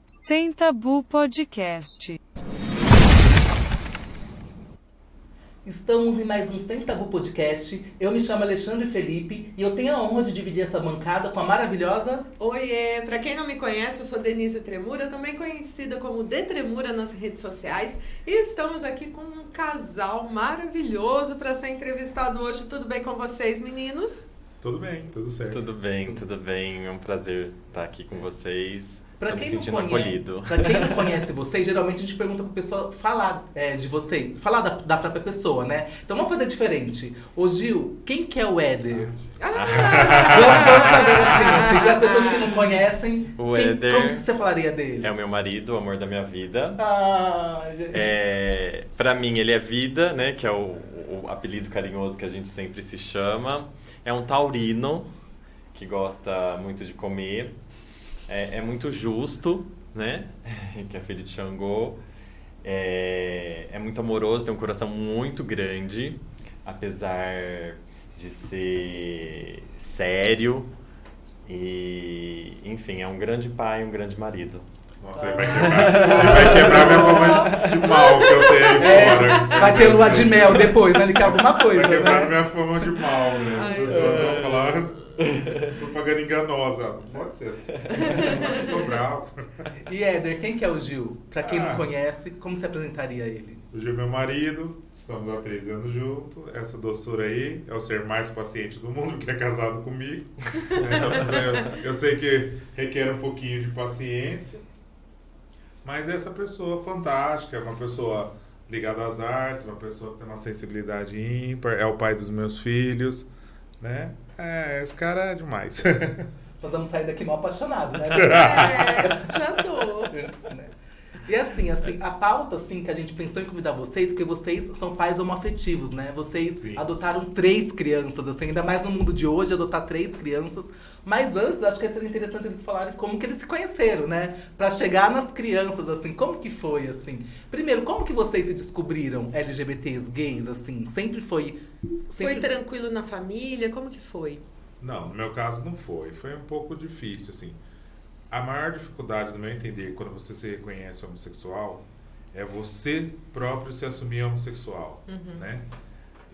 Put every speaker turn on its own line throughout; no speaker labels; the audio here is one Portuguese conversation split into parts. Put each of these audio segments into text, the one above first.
Sem Tabu Podcast.
Estamos em mais um Sem Tabu Podcast. Eu me chamo Alexandre Felipe e eu tenho a honra de dividir essa bancada com a maravilhosa...
Oiê! Pra quem não me conhece, eu sou Denise Tremura, também conhecida como De Tremura nas redes sociais. E estamos aqui com um casal maravilhoso para ser entrevistado hoje. Tudo bem com vocês, meninos?
Tudo bem, tudo certo.
Tudo bem. É um prazer estar aqui com vocês.
Pra
Tô
quem,
me
não
sentindo acolhido.
pra quem não conhece vocês, geralmente a gente pergunta pra pessoa falar de você, falar da própria pessoa, né? Então vamos fazer diferente. Ô Gil, quem que é o Éder? Vamos saber assim, para pessoas que não conhecem,
O Éder
como que você falaria dele?
É o meu marido, o amor da minha vida.
Gente.
Pra mim ele é vida, né? Que é o apelido carinhoso que a gente sempre se chama. É um taurino que gosta muito de comer. É muito justo, né? Que é filho de Xangô. É muito amoroso, tem um coração muito grande, apesar de ser sério. E, enfim, é um grande pai, um grande marido.
Nossa, ele vai quebrar minha fama de mal que eu tenho fora.
Vai ter lua de mel depois, né? Ele quer alguma coisa,
Vai quebrar
né?
minha fama de mal, né? As pessoas vão falar propaganda enganosa. Pode ser assim. Eu sou bravo.
E Éder, quem que é o Gil? Pra quem não conhece, como se apresentaria ele?
O Gil é meu marido, estamos há 3 anos juntos. Essa doçura aí é o ser mais paciente do mundo, que é casado comigo. Eu sei que requer um pouquinho de paciência. Mas essa pessoa fantástica, uma pessoa ligada às artes, uma pessoa que tem uma sensibilidade ímpar, é o pai dos meus filhos, né? Esse cara é demais.
Nós vamos sair daqui mal apaixonados, né?
Já tô.
E assim, a pauta assim, que a gente pensou em convidar vocês, porque vocês são pais homoafetivos, né? Vocês
Sim.
adotaram 3 crianças, assim, ainda mais no mundo de hoje, adotar 3 crianças. Mas antes, acho que seria interessante eles falarem como que eles se conheceram, né? Pra chegar nas crianças, assim, como que foi, assim? Primeiro, como que vocês se descobriram LGBTs, gays, assim? Sempre foi...
Foi tranquilo na família? Como que foi?
Não, no meu caso não foi. Foi um pouco difícil, assim. A maior dificuldade, no meu entender, quando você se reconhece homossexual, é você próprio se assumir homossexual, né?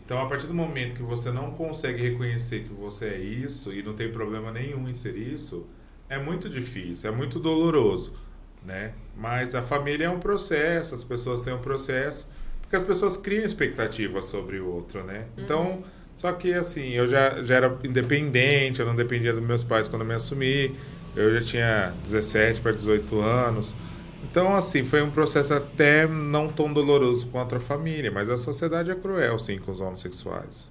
Então, a partir do momento que você não consegue reconhecer que você é isso e não tem problema nenhum em ser isso, é muito difícil, é muito doloroso, né? Mas a família é um processo, as pessoas têm um processo, porque as pessoas criam expectativas sobre o outro, né? Então, só que assim, eu já era independente, eu não dependia dos meus pais quando eu me assumi, eu já tinha 17 para 18 anos. Então, assim, foi um processo até não tão doloroso quanto a família, mas a sociedade é cruel, sim, com os homossexuais.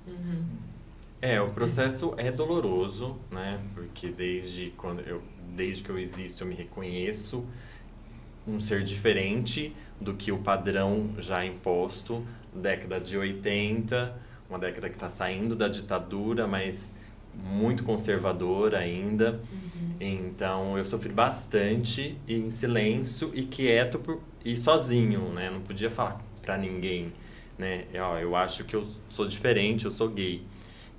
O processo é doloroso, né? Porque desde que eu existo, eu me reconheço um ser diferente do que o padrão já imposto, década de 80, uma década que está saindo da ditadura, mas muito conservadora ainda. Então eu sofri bastante em silêncio e quieto e sozinho, né? Não podia falar pra ninguém, né? Eu acho que eu sou diferente, eu sou gay.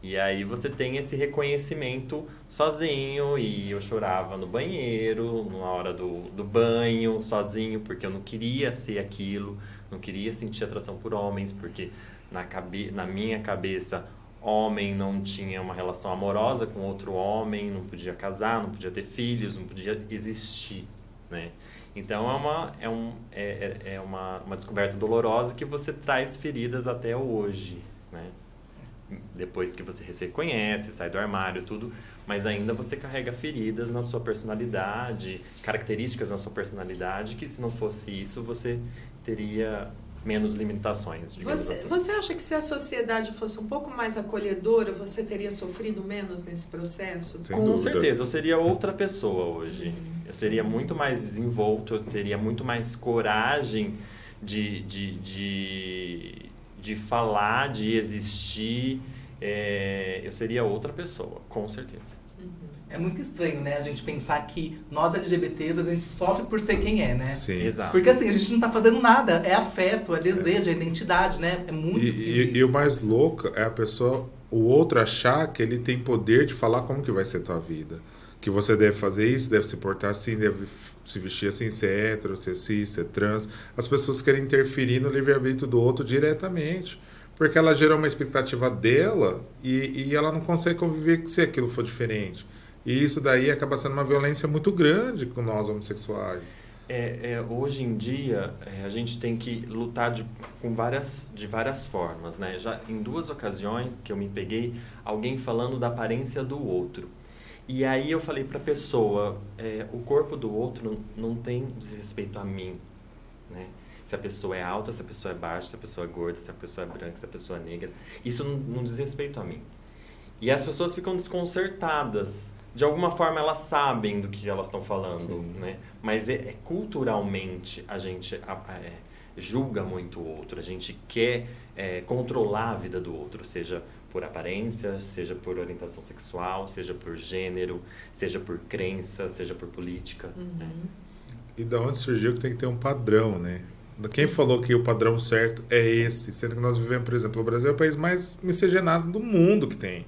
E aí você tem esse reconhecimento sozinho, e eu chorava no banheiro, na hora do banho, sozinho, porque eu não queria ser aquilo, não queria sentir atração por homens, porque na minha cabeça homem não tinha uma relação amorosa com outro homem, não podia casar, não podia ter filhos, não podia existir, né? Então é uma descoberta dolorosa que você traz feridas até hoje, né? Depois que você se reconhece, sai do armário, tudo, mas ainda você carrega feridas na sua personalidade, características na sua personalidade, que se não fosse isso, você teria menos limitações, digamos assim.
Você acha que se a sociedade fosse um pouco mais acolhedora, você teria sofrido menos nesse processo?
Sem
Com
dúvida.
certeza, eu seria outra pessoa hoje. Eu seria muito mais desenvolto, eu teria muito mais coragem de falar, de existir. Eu seria outra pessoa, com certeza.
É muito estranho, né? A gente pensar que nós LGBTs, a gente sofre por ser quem é, né?
Sim.
Exato.
Porque assim, a gente não tá fazendo nada. É afeto, é desejo, é identidade, né? É muito esquisito.
E o mais louco é o outro achar que ele tem poder de falar como que vai ser tua vida. que você deve fazer isso, deve se portar assim, deve se vestir assim, ser hétero, ser cis, ser trans. As pessoas querem interferir no livre-arbítrio do outro diretamente, porque ela gera uma expectativa dela e ela não consegue conviver se aquilo for diferente. E isso daí acaba sendo uma violência muito grande com nós homossexuais.
Hoje em dia, a gente tem que lutar de várias formas, né? Já em 2 ocasiões que eu me peguei alguém falando da aparência do outro. E aí eu falei pra pessoa, o corpo do outro não tem desrespeito a mim, né? Se a pessoa é alta, se a pessoa é baixa, se a pessoa é gorda, se a pessoa é branca, se a pessoa é negra. Isso não diz respeito a mim. E as pessoas ficam desconcertadas. De alguma forma elas sabem do que elas estão falando, né? Mas culturalmente a gente julga muito o outro, a gente quer controlar a vida do outro, seja por aparência, seja por orientação sexual, seja por gênero, seja por crença, seja por política. Né?
E da onde surgiu que tem que ter um padrão, né? Quem falou que o padrão certo é esse? Sendo que nós vivemos, por exemplo, o Brasil é o país mais miscigenado do mundo que tem.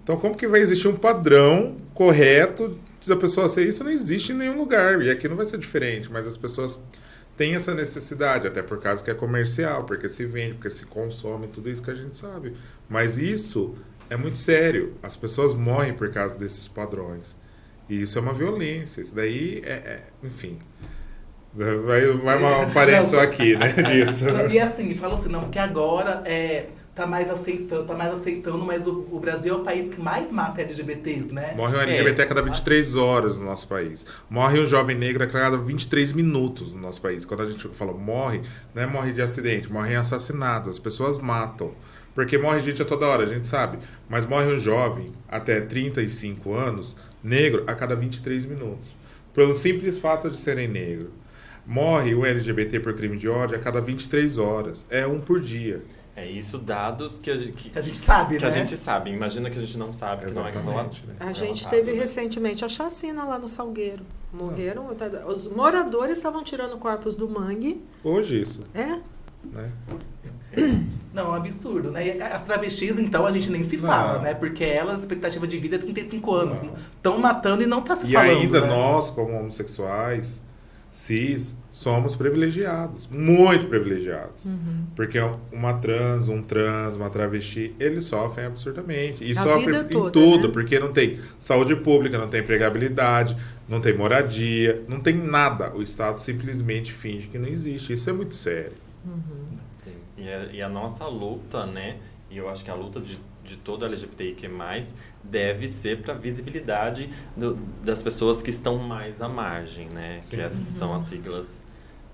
Então, como que vai existir um padrão correto da pessoa ser isso? Não existe em nenhum lugar. E aqui não vai ser diferente. Mas as pessoas têm essa necessidade, até por causa que é comercial, porque se vende, porque se consome, tudo isso que a gente sabe. Mas isso é muito sério. As pessoas morrem por causa desses padrões. E isso é uma violência. Isso daí enfim... Vai uma parênteses aqui, né, disso.
E assim, falou assim, não, porque agora tá mais aceitando, mas o Brasil é o país que mais mata LGBTs, né?
Morre um LGBT a cada 23 horas no nosso país. Morre um jovem negro a cada 23 minutos no nosso país. Quando a gente fala morre, não é morre de acidente, morre em assassinatos. As pessoas matam. Porque morre gente a toda hora, a gente sabe. Mas morre um jovem até 35 anos, negro, a cada 23 minutos. Pelo simples fato de serem negros. Morre o LGBT por crime de ódio a cada 23 horas. É um por dia.
Isso dados que a gente
sabe,
que
né?
a gente sabe. Imagina que a gente não sabe, que não é
Exatamente, né?
A gente teve recentemente a chacina lá no Salgueiro. Morreram. Os moradores estavam tirando corpos do mangue.
Hoje isso.
Né?
Não, é um absurdo, né? E as travestis, então, a gente nem se fala, né? Porque elas, a expectativa de vida é 35 anos. Estão matando e não tá se falando.
E ainda
né?
nós, como homossexuais, cis, somos privilegiados. Muito privilegiados. Porque uma trans, uma travesti, eles sofrem absurdamente. E sofrem em
toda,
tudo,
né?
porque não tem saúde pública, não tem empregabilidade, não tem moradia, não tem nada. O Estado simplesmente finge que não existe. Isso é muito sério.
Sim. E a nossa luta, né? E eu acho que a luta de todo LGBTIQ+, deve ser para a visibilidade das pessoas que estão mais à margem, né?
Sim.
Que essas são as siglas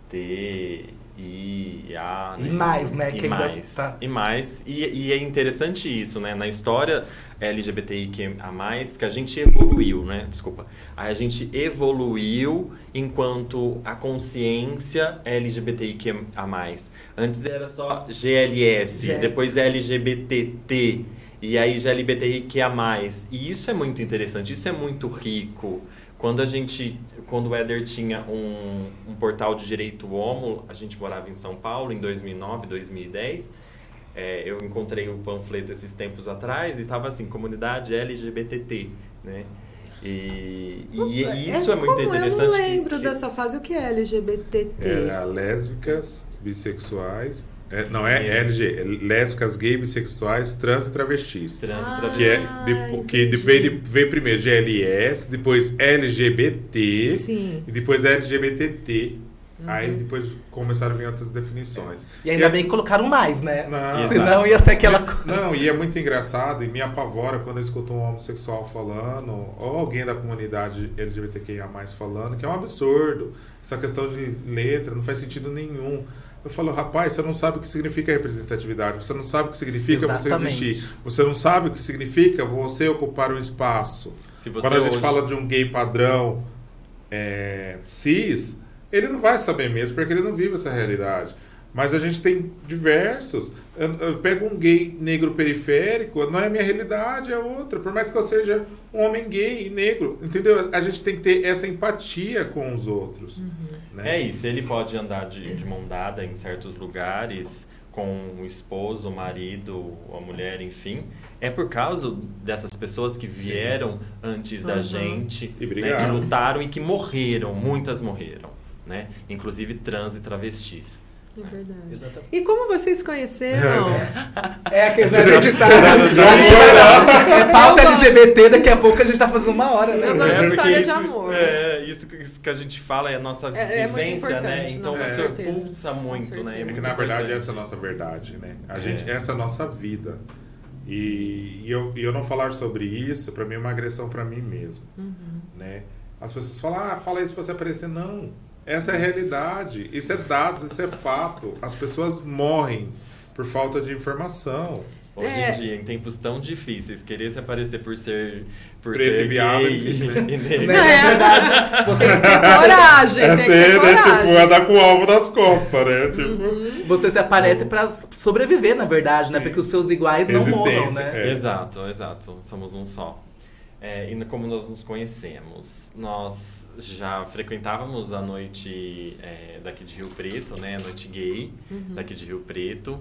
T, I, A...
E mais, né?
E mais.
Tá.
E mais. E é interessante isso, né? Na história LGBTIQ+, que a gente evoluiu, né? Desculpa. A gente evoluiu enquanto a consciência LGBTIQ+. Antes era só GLS, depois LGBTT, e aí GLBTIQA+. E isso é muito interessante, isso é muito rico. Quando o Éder tinha um portal de direito homo, a gente morava em São Paulo em 2009, 2010, eu encontrei o panfleto esses tempos atrás e estava assim, comunidade LGBTT, né? E isso é muito interessante.
Eu não lembro dessa fase. O que é LGBTT?
Era lésbicas, bissexuais... lésbicas, gays, bissexuais, trans e travestis. Que veio primeiro GLS, depois LGBT,
Sim.
e depois LGBTT. Aí depois começaram a vir outras definições.
E ainda bem que colocaram mais, né?
Não.
Senão ia ser aquela coisa.
Não, e é muito engraçado e me apavora quando eu escuto um homossexual falando, ou alguém da comunidade LGBTQIA+, falando, que é um absurdo. Essa questão de letra não faz sentido nenhum. Eu falo, rapaz, você não sabe o que significa representatividade, você não sabe o que significa
Exatamente.
você existir, você não sabe o que significa você ocupar um espaço. Quando a gente fala de um gay padrão cis, ele não vai saber mesmo, porque ele não vive essa realidade. Mas a gente tem diversos. Eu pego um gay negro periférico, não é a minha realidade, é outra. Por mais que eu seja um homem gay e negro, entendeu? A gente tem que ter essa empatia com os outros. Né?
É isso, ele pode andar de mão dada em certos lugares com o esposo, o marido, a mulher, enfim, é por causa dessas pessoas que vieram antes da gente,
E
né,
brigaram.
que lutaram e que morreram, muitas morreram, né? Inclusive trans e travestis.
É verdade.
Exatamente.
E como vocês se conheceram?
É que a gente tá. É pauta LGBT, daqui a pouco a gente tá fazendo uma hora, né?
Eu gosto de
porque
história de
isso-
amor.
isso que a gente fala é a nossa
É muito
vivência, né?
importante,
Então
não, com
você
certeza.
pulsa muito,
certeza.
né?
É
É
muito
que na verdade
importante.
essa é a nossa verdade, né?
É.
Essa é a nossa vida. E eu não falar sobre isso, pra mim é uma agressão pra mim mesmo, né? As pessoas falam, fala isso pra você aparecer. Não, essa é a realidade. Isso é dados, isso é fato. As pessoas morrem por falta de informação.
Hoje
É.
em dia, em tempos tão difíceis, querer se aparecer por ser
Preto
ser
e viado,
gay
é difícil, né?
e negro.
Não, é verdade. Você,
Coragem,
É
tem que ter
ser, né?
coragem.
Tipo, andar com o alvo nas costas, né? Tipo,
você se aparece pra sobreviver, na verdade, né? Porque os seus iguais não morram,
Existência,
né?
é.
Exato. Somos um só. E como nós nos conhecemos? Nós já frequentávamos a noite daqui de Rio Preto, né? A noite gay daqui de Rio Preto.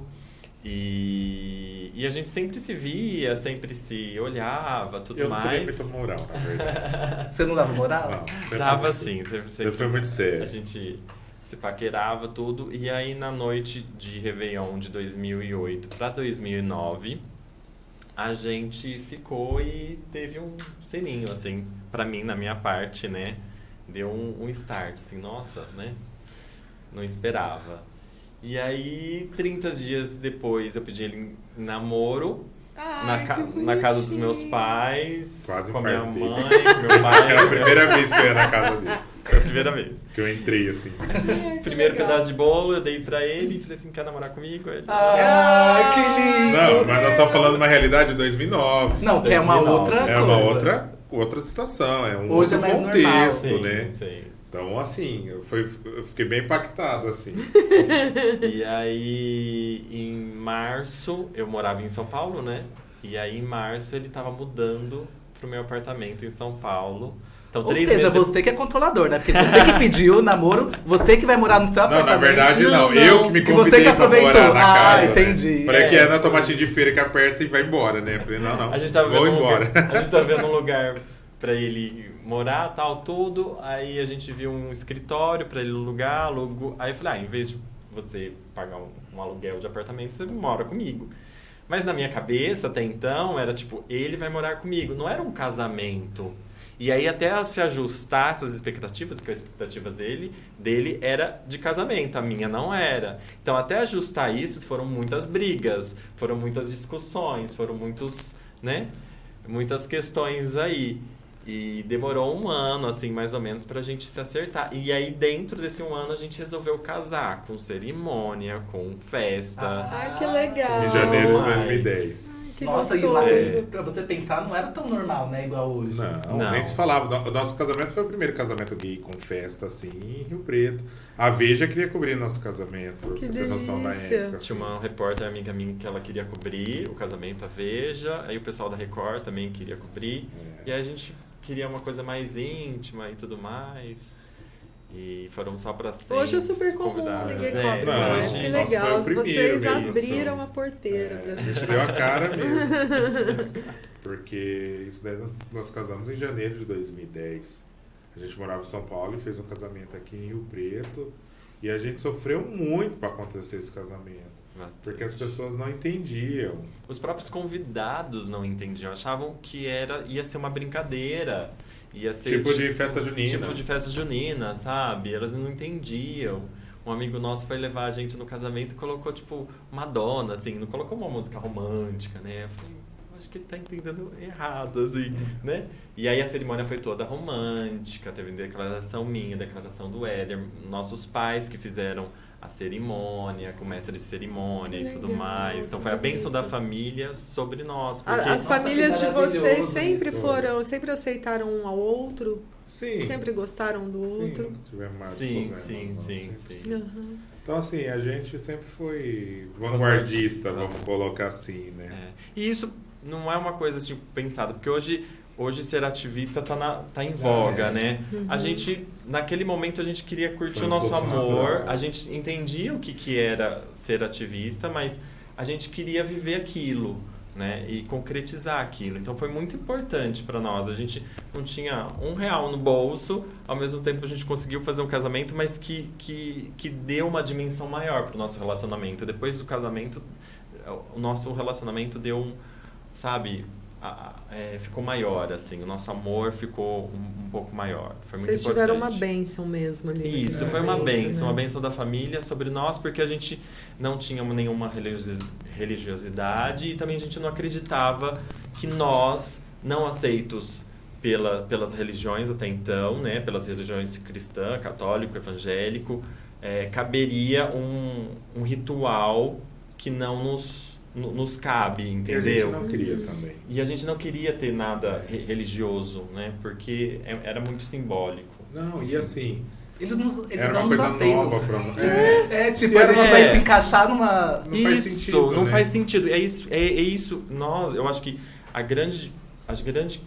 E a gente sempre se via, sempre se olhava, tudo
eu não
mais.
queria muita moral, na verdade.
Você não dava moral?
Não, sempre
Dava
foi-
sim.
Você foi muito sério.
A gente se paquerava tudo. E aí, na noite de Réveillon de 2008 para 2009, a gente ficou e teve um selinho, assim, pra mim, na minha parte, né? Deu um start, assim, nossa, né? Não esperava. E aí, 30 dias depois, eu pedi ele em namoro.
Ai, que
Na casa dos meus
bonitinho.
pais,
Quase
com a minha
infartei.
mãe, meu pai.
Era a primeira vez que eu ia na casa dele.
Foi a primeira vez.
Que eu entrei, assim.
Primeiro pedaço de bolo, eu dei pra ele e falei assim, quer namorar comigo? Ele,
Ah, que lindo!
Não, mas nós estamos falando de uma realidade de 2009.
Não, que é uma
2009.
outra
É
coisa.
uma outra situação, é um
Hoje
outro
é mais
contexto,
normal.
né?
Sim.
Então, assim, eu fiquei bem impactado, assim.
E aí, em março, eu morava em São Paulo, né? E aí, em março, ele tava mudando pro meu apartamento em São Paulo. Então,
Ou
3
seja,
meses
você que é controlador, né? Porque você que pediu o namoro, você que vai morar no seu
Não,
apartamento.
na verdade, não.
Não,
Eu que me
que você
convidei
que
pra
aproveitou.
morar na casa.
Ah,
né?
entendi.
Falei
É.
que é na tomatinha de feira que aperta e vai embora, né? Falei, não,
A gente tava
vou
vendo
embora.
a gente tava vendo um lugar pra ele morar, tal, tudo. Aí a gente viu um escritório pra ele alugar, alugou. Aí eu falei, em vez de você pagar um aluguel de apartamento, você mora comigo. Mas na minha cabeça, até então, era tipo, ele vai morar comigo. Não era um casamento. E aí, até se ajustar essas expectativas, que as expectativas dele era de casamento, a minha não era. Então, até ajustar isso, foram muitas brigas, foram muitas discussões, foram muitas questões aí. E demorou 1 ano, assim, mais ou menos, pra gente se acertar. E aí, dentro desse 1 ano, a gente resolveu casar, com cerimônia, com festa.
Ai, que legal.
Em janeiro de
Mas-
2010.
Ai, que
Nossa, e
gostoso.
lá, pra você pensar, não era tão normal, né? Igual hoje.
Não, nem se falava. O nosso casamento foi o primeiro casamento gay com festa, assim, em Rio Preto. A Veja queria cobrir nosso casamento, pra
Que
você ter noção da
delícia.
época.
Tinha uma repórter amiga minha que ela queria cobrir o casamento, a Veja. Aí o pessoal da Record também queria cobrir. E aí a gente queria uma coisa mais íntima e tudo mais. E foram só pra ser
Hoje é super comum,
convidados.
ninguém
É,
cobra
Não,
mais.
hoje-
Que
nossa,
legal.
foi o primeiro
Vocês
mesmo.
abriram a porteira pra
A
gente.
gente deu a cara mesmo. Porque isso daí nós casamos em janeiro de 2010. A gente morava em São Paulo e fez um casamento aqui em Rio Preto. E a gente sofreu muito para acontecer esse casamento.
Bastante.
Porque as pessoas não entendiam.
Os próprios convidados não entendiam, achavam que ia ser uma brincadeira. Ia ser
Tipo de festa junina.
Tipo de festa junina, sabe? Elas não entendiam. Um amigo nosso foi levar a gente no casamento e colocou, tipo, Madonna, assim, não colocou uma música romântica, né? Eu falei, acho que ele tá entendendo errado, assim, né? E aí a cerimônia foi toda romântica, teve declaração minha, declaração do Éder, nossos pais que fizeram a cerimônia, com o mestre de cerimônia e tudo
Legal,
mais. Então foi a bênção da família sobre nós.
A-
Porque
As
Nossa,
famílias
que
de vocês
maravilhoso
sempre
isso.
sempre aceitaram um ao outro,
Sim.
sempre gostaram do
Sim,
outro.
nunca tivemos mais
Sim,
problemas,
sim,
não,
sim,
sempre.
sim.
Aham.
Então, assim, a gente sempre foi
Vanguardista.
vanguardista, vamos colocar assim, né?
É. E isso não é uma coisa tipo pensada, porque hoje hoje ser ativista tá em voga, né? A gente, naquele momento, a gente queria curtir
Foi
o
um
nosso
fluxo
amor,
natural.
a gente entendia o que era ser ativista, mas a gente queria viver aquilo, né? E concretizar aquilo. Então foi muito importante para nós. A gente não tinha R$1 no bolso, ao mesmo tempo a gente conseguiu fazer um casamento, mas que deu uma dimensão maior para o nosso relacionamento. Depois do casamento, o nosso relacionamento deu sabe, ficou maior, assim, o nosso amor ficou um pouco maior. Foi muito
Vocês
importante.
tiveram uma bênção mesmo ali.
Isso,
naquele
foi uma
momento,
bênção,
né?
uma bênção da família sobre nós, porque a gente não tinha nenhuma religiosidade e também a gente não acreditava que nós, não aceitos pelas religiões até então, né, pelas religiões cristã, católico, evangélico, caberia um ritual que não nos cabe, entendeu?
E a gente não queria também.
E a gente não queria ter nada religioso, né? Porque era muito simbólico.
Não, e assim,
Eles
era
não
uma
nos
coisa
aceitam.
nova pra nós.
Tipo, a gente vai se encaixar numa...
Não faz sentido,
não
né?
faz sentido. É isso. Eu acho que a grande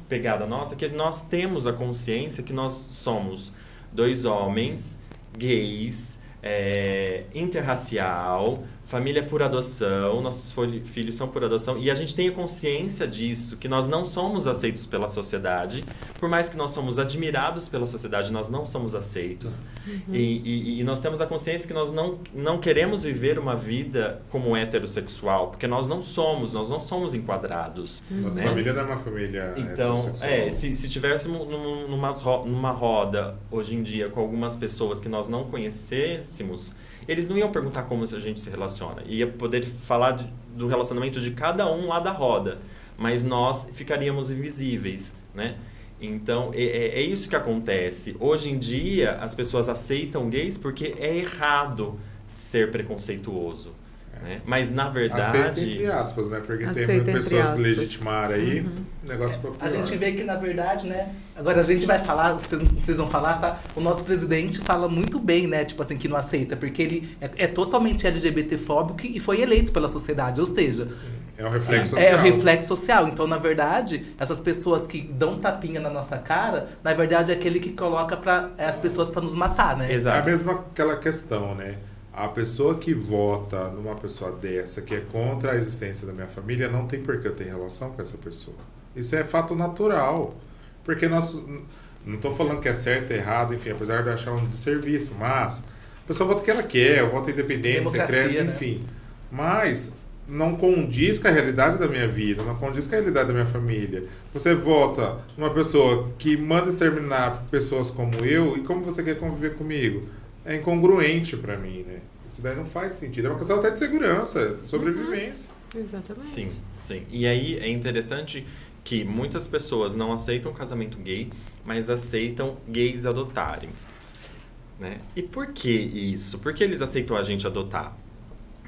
pegada nossa é que nós temos a consciência que nós somos 2 homens gays, interracial, família por adoção, nossos filhos são por adoção, e a gente tem a consciência disso, que nós não somos aceitos pela sociedade, por mais que nós somos admirados pela sociedade, nós não somos aceitos. E nós temos a consciência que nós não queremos viver uma vida como heterossexual, porque nós não somos enquadrados.
Nossa
né?
família não é uma família
Então,
heterossexual.
se tivéssemos numa roda hoje em dia com algumas pessoas que nós não conhecêssemos, eles não iam perguntar como a gente se relaciona. Ia poder falar do relacionamento de cada um lá da roda, mas nós ficaríamos invisíveis, né? Então, é isso que acontece. Hoje em dia, as pessoas aceitam gays porque é errado ser preconceituoso. Né? Mas, na verdade...
Aceita entre aspas, né? Porque
Aceita
tem
entre
pessoas que
aspas.
legitimaram aí, o negócio ficou pior.
A gente vê que, na verdade, né? Agora a gente vai falar, vocês vão falar, tá? O nosso presidente fala muito bem, né? Tipo assim, que não aceita, porque ele é totalmente LGBT-fóbico e foi eleito pela sociedade. Ou seja,
É um reflexo social.
é o reflexo social. Então, na verdade, essas pessoas que dão tapinha na nossa cara, na verdade, é aquele que coloca as pessoas pra nos matar, né?
É a
Exato.
mesma aquela questão, né? A pessoa que vota numa pessoa dessa, que é contra a existência da minha família, não tem por que eu ter relação com essa pessoa. Isso é fato natural. Porque nós... Não estou falando que é certo, errado, enfim, apesar de eu achar um desserviço, mas a pessoa vota o que ela quer, o voto independente,
Democracia,
secreto,
né?
enfim. Mas não condiz com a realidade da minha vida, não condiz com a realidade da minha família. Você vota numa pessoa que manda exterminar pessoas como eu, e como você quer conviver comigo? É incongruente pra mim, né? Isso daí não faz sentido. É uma questão até de segurança, de sobrevivência.
Exatamente.
Sim. E aí é interessante que muitas pessoas não aceitam casamento gay, mas aceitam gays adotarem. Né? E por que isso? Por que eles aceitam a gente adotar?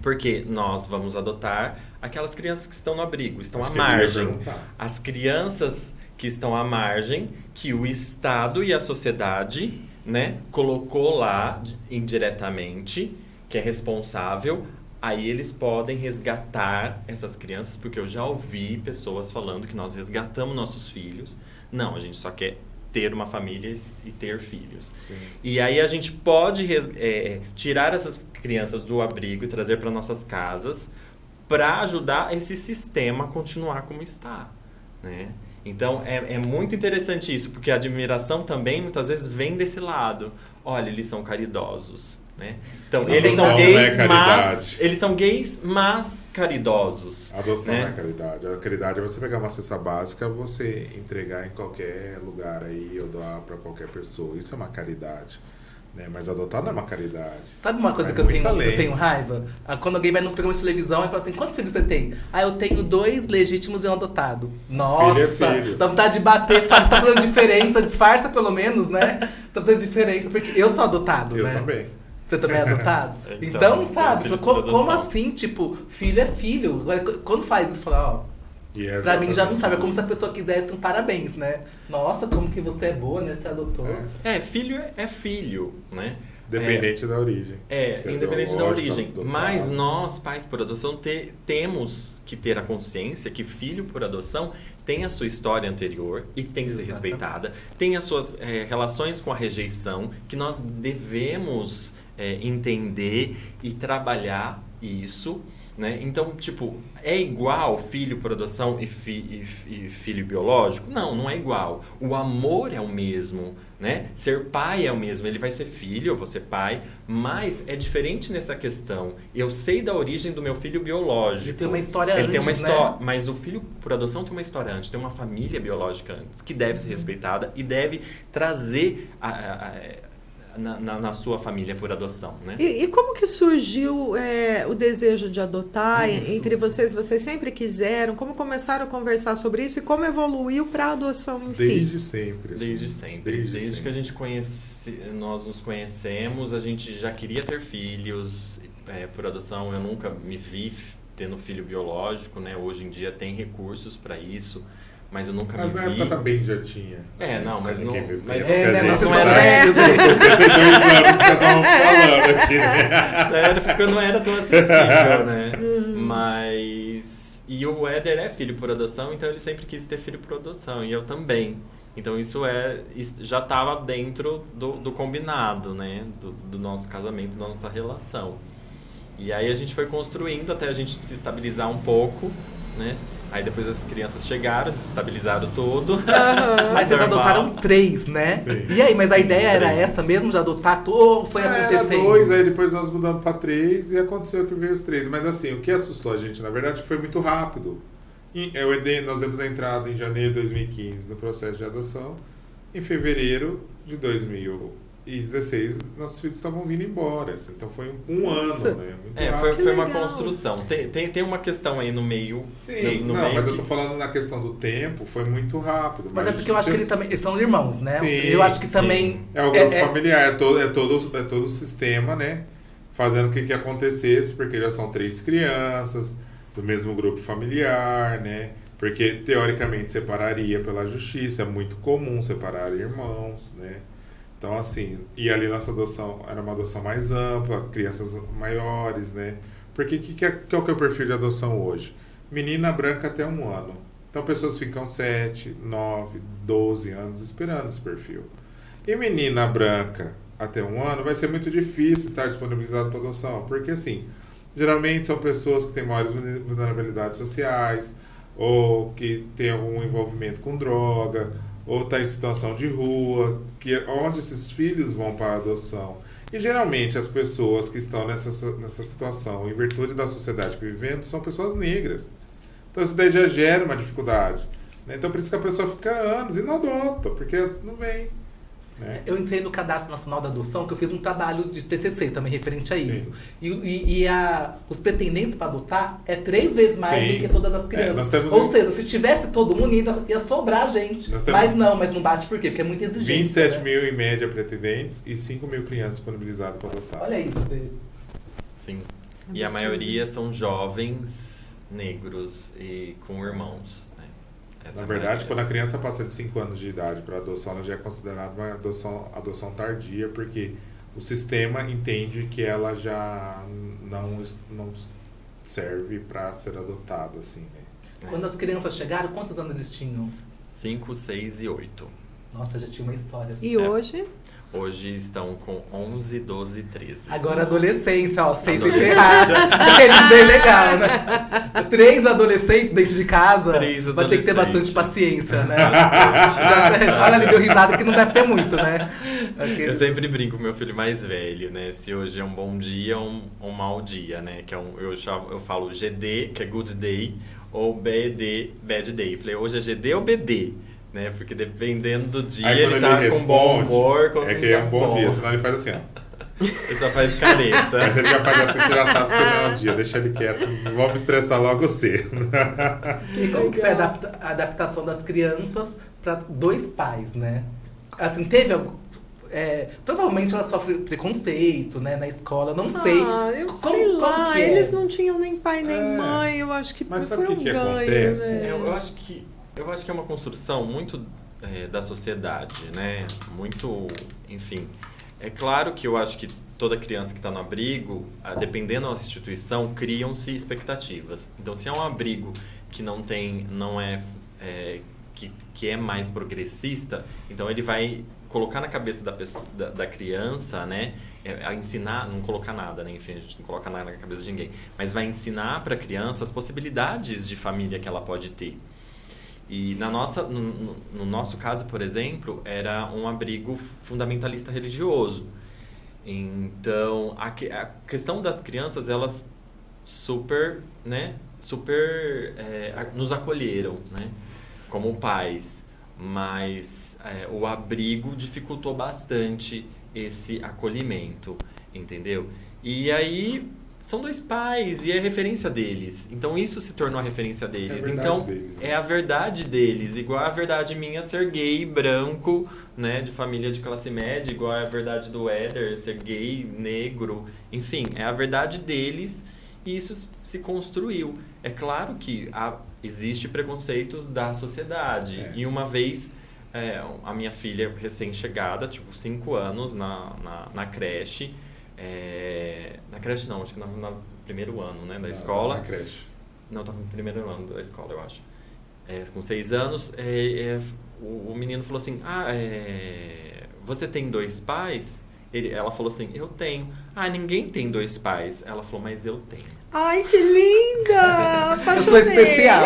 Porque nós vamos adotar aquelas crianças que estão no abrigo, estão
Acho
à
que eu ia
margem.
perguntar.
As crianças que estão à margem, que o Estado e a sociedade, né, colocou lá indiretamente, que é responsável, aí eles podem resgatar essas crianças, porque eu já ouvi pessoas falando que nós resgatamos nossos filhos. Não, a gente só quer ter uma família e ter filhos.
Sim.
E aí a gente pode tirar essas crianças do abrigo e trazer para nossas casas para ajudar esse sistema a continuar como está, né? Então é muito interessante isso, porque a admiração também muitas vezes vem desse lado. Olha, eles são caridosos, né? Então eles são
Adoção não é
gays, mas caridosos.
A adoção
né?
não é caridade. A caridade é você pegar uma cesta básica, você entregar em qualquer lugar aí, ou doar para qualquer pessoa. Isso é uma caridade. Né? Mas adotar não é uma caridade.
Sabe uma coisa
Vai
que eu
muito
tenho,
além.
eu tenho raiva? Quando alguém vai no programa de televisão e fala assim, quantos filhos você tem? Eu tenho 2 legítimos e um adotado. Nossa,
Filho é filho.
dá vontade de bater, fala, você tá fazendo diferença, disfarça pelo menos, né? Tá fazendo diferença, porque eu sou adotado,
Eu
né?
também.
Você também é adotado?
Então,
Então, sabe,
filhos
como,
por
como
adoção.
assim, tipo, filho é filho? Agora, quando faz isso, fala,
E é
pra mim já não
exatamente
sabe, é como se a
isso.
pessoa quisesse um parabéns, né? Nossa, como que você é boa, né? Você adotou.
Filho é filho, né?
Dependente da origem. Se
Independente da
biológico,
origem.
adotado.
Mas nós, pais por adoção, temos que ter a consciência que filho por adoção tem a sua história anterior e que tem que ser respeitada, tem as suas relações com a rejeição, que nós devemos entender e trabalhar isso, né? Então, tipo, é igual filho por adoção e filho biológico? Não, não é igual. O amor é o mesmo, né? Ser pai é o mesmo. Ele vai ser filho, eu vou ser pai, mas é diferente nessa questão. Eu sei da origem do meu filho biológico.
Ele tem uma história
Ele
antes,
tem uma história,
né?
mas o filho por adoção tem uma história antes, tem uma família biológica antes, que deve ser respeitada e deve trazer na sua família por adoção, né?
E como que surgiu o desejo de adotar
Isso.
entre vocês? Vocês sempre quiseram? Como começaram a conversar sobre isso e como evoluiu para a adoção em si?
Desde sempre. assim.
Desde sempre. Desde que a gente nós nos conhecemos, a gente já queria ter filhos por adoção. Eu nunca me vi tendo filho biológico, né? Hoje em dia tem recursos para isso, mas eu nunca
Mas
me
na
vi.
época também já tinha.
Não, mas não.
Ninguém viu
Mas
criança,
né?
que a
Mas
gente
não
tá-
era velhos, né?
72 anos que estavam falando aqui, né?
Porque eu não era tão acessível, né? Mas. E o Éder é filho por adoção, então ele sempre quis ter filho por adoção, e eu também. Então isso já estava dentro do combinado, né? Do nosso casamento, da nossa relação. E aí a gente foi construindo até a gente se estabilizar um pouco, né? Aí depois as crianças chegaram, desestabilizaram tudo.
Mas vocês
Normal.
adotaram 3, né?
Sim.
E aí, mas a
Sim,
ideia era
3.
essa mesmo, de adotar tudo, ou foi
Era
acontecendo?
2, aí depois nós mudamos para 3 e aconteceu que veio os 3. Mas assim, o que assustou a gente, na verdade, foi muito rápido. Nós demos a entrada em janeiro de 2015 no processo de adoção. Em fevereiro de 2016, nossos filhos estavam vindo embora. Assim, então foi um ano, né? Muito rápido.
Foi uma
legal.
construção. Tem uma questão aí no meio.
Sim,
no
não,
meio
mas eu
que-
tô falando na questão do tempo, foi muito rápido.
Mas é porque eu acho que eles são irmãos, né?
Sim,
Eu acho que
sim.
também...
É o grupo familiar, é todo o sistema, né? Fazendo com que acontecesse, porque já são 3 crianças do mesmo grupo familiar, né? Porque teoricamente separaria pela justiça, é muito comum separar irmãos, né? Então assim, e ali nossa adoção era uma adoção mais ampla, crianças maiores, né? Porque qual que é o perfil de adoção hoje? Menina branca até 1 ano. Então pessoas ficam 7, 9, 12 anos esperando esse perfil. E menina branca até 1 ano vai ser muito difícil estar disponibilizado para adoção, porque assim, geralmente são pessoas que têm maiores vulnerabilidades sociais, ou que tem algum envolvimento com droga, ou está em situação de rua, onde esses filhos vão para a adoção. E geralmente as pessoas que estão nessa situação, em virtude da sociedade que vivemos, são pessoas negras. Então isso daí já gera uma dificuldade, né? Então por isso que a pessoa fica anos e não adota, porque não vem. Né?
Eu entrei no Cadastro Nacional da Adoção, que eu fiz um trabalho de TCC também referente a
Sim.
isso. E os pretendentes para adotar é 3 vezes mais
Sim.
do que todas as crianças.
nós temos
Ou seja, se tivesse todo mundo, ia sobrar gente.
Nós temos
Mas não bate por quê? Porque é muita exigência.
27
né?
mil em média pretendentes e 5 mil crianças disponibilizadas para adotar.
Olha isso, Dê.
Sim. E a maioria são jovens negros e com irmãos. Né? Essa
Na
é a
verdade,
maioria.
quando a criança passa de 5 anos de idade para adoção, ela já é considerada uma adoção tardia, porque o sistema entende que ela já não serve para ser adotada, assim, né?
Quando as crianças chegaram, quantos anos eles tinham?
5, 6 e 8.
Nossa, já tinha uma história.
E hoje?
Hoje estão com 11, 12 e 13.
Agora adolescência, ó, 6 sem
Adolescência.
ferrar. Aqueles bem legal, né? 3 adolescentes dentro de casa.
3
Vai ter que ter
adolescentes.
bastante paciência, né? Olha, ele deu risada que não deve ter muito, né?
Eu sempre brinco com meu filho mais velho, né? Se hoje é um bom dia ou um mau dia, né? Que é eu falo GD, que é good day, ou BD, bad day. Falei, hoje é GD ou BD? Né? Porque dependendo do dia,
Aí
ele
quando
tá
ele
com bom
responde,
humor. Quando
é
ele
que é
tá
um bom dia, senão ele faz assim, ó.
Ele só faz careta.
Mas ele já faz assim, você já sabe que não é um dia, deixa ele quieto, vamos estressar logo cedo.
E como que foi a adaptação das crianças para 2 pais, né? Assim, teve algum... provavelmente ela sofre preconceito, né? Na escola, não sei.
Eu
Como-
sei
como
lá,
que é?
eles não tinham nem pai nem
É.
mãe, eu acho que
Mas
foi
sabe o
um
que que
ganho,
acontece?
né?
Eu acho que é uma construção muito da sociedade, né? Muito, enfim. É claro que eu acho que toda criança que está no abrigo, dependendo da instituição, criam-se expectativas. Então, se é um abrigo que não é que é mais progressista, então ele vai colocar na cabeça da criança, né, a ensinar, não colocar nada, né, enfim, a gente não coloca nada na cabeça de ninguém, mas vai ensinar para a criança as possibilidades de família que ela pode ter. E no nosso caso, por exemplo, era um abrigo fundamentalista religioso. Então, a questão das crianças, elas super nos acolheram, né, como pais. Mas o abrigo dificultou bastante esse acolhimento, entendeu? E aí são 2 pais e é referência deles. Então isso se tornou a referência deles. Então é a verdade deles, igual a verdade minha ser gay, branco, né, de família de classe média, igual a verdade do Éder ser gay, negro, enfim, é a verdade deles e isso se construiu. É claro que existe preconceitos da sociedade. E uma vez a minha filha recém-chegada, tipo 5 anos na creche, na creche não, acho que no primeiro ano, né, da escola.
Na creche.
Não, estava no primeiro ano da escola, eu acho. Com 6 anos, o menino falou assim, você tem 2 pais? Ela falou assim, eu tenho. Ninguém tem 2 pais. Ela falou, mas eu tenho.
Ai, que linda!
Eu sou especial.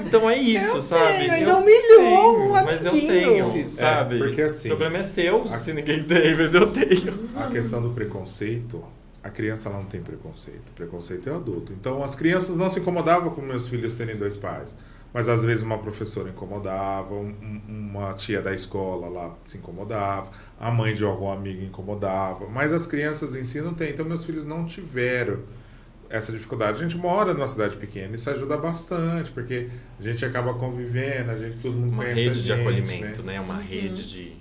Então é isso, sabe?
Tenho, ainda humilhou um
mas
amiguinho.
eu tenho, sabe?
Porque assim...
O problema é seu, se ninguém tem, mas eu tenho.
A questão do preconceito, a criança ela não tem preconceito. O preconceito é o adulto. Então as crianças não se incomodavam com meus filhos terem 2 pais. Mas às vezes uma professora incomodava, uma tia da escola lá se incomodava, a mãe de algum amigo incomodava. Mas as crianças em si não têm. Então meus filhos não tiveram essa dificuldade. A gente mora numa cidade pequena, isso ajuda bastante, porque a gente acaba convivendo, todo mundo conhece a gente.
Uma rede de acolhimento, né? Uma rede de...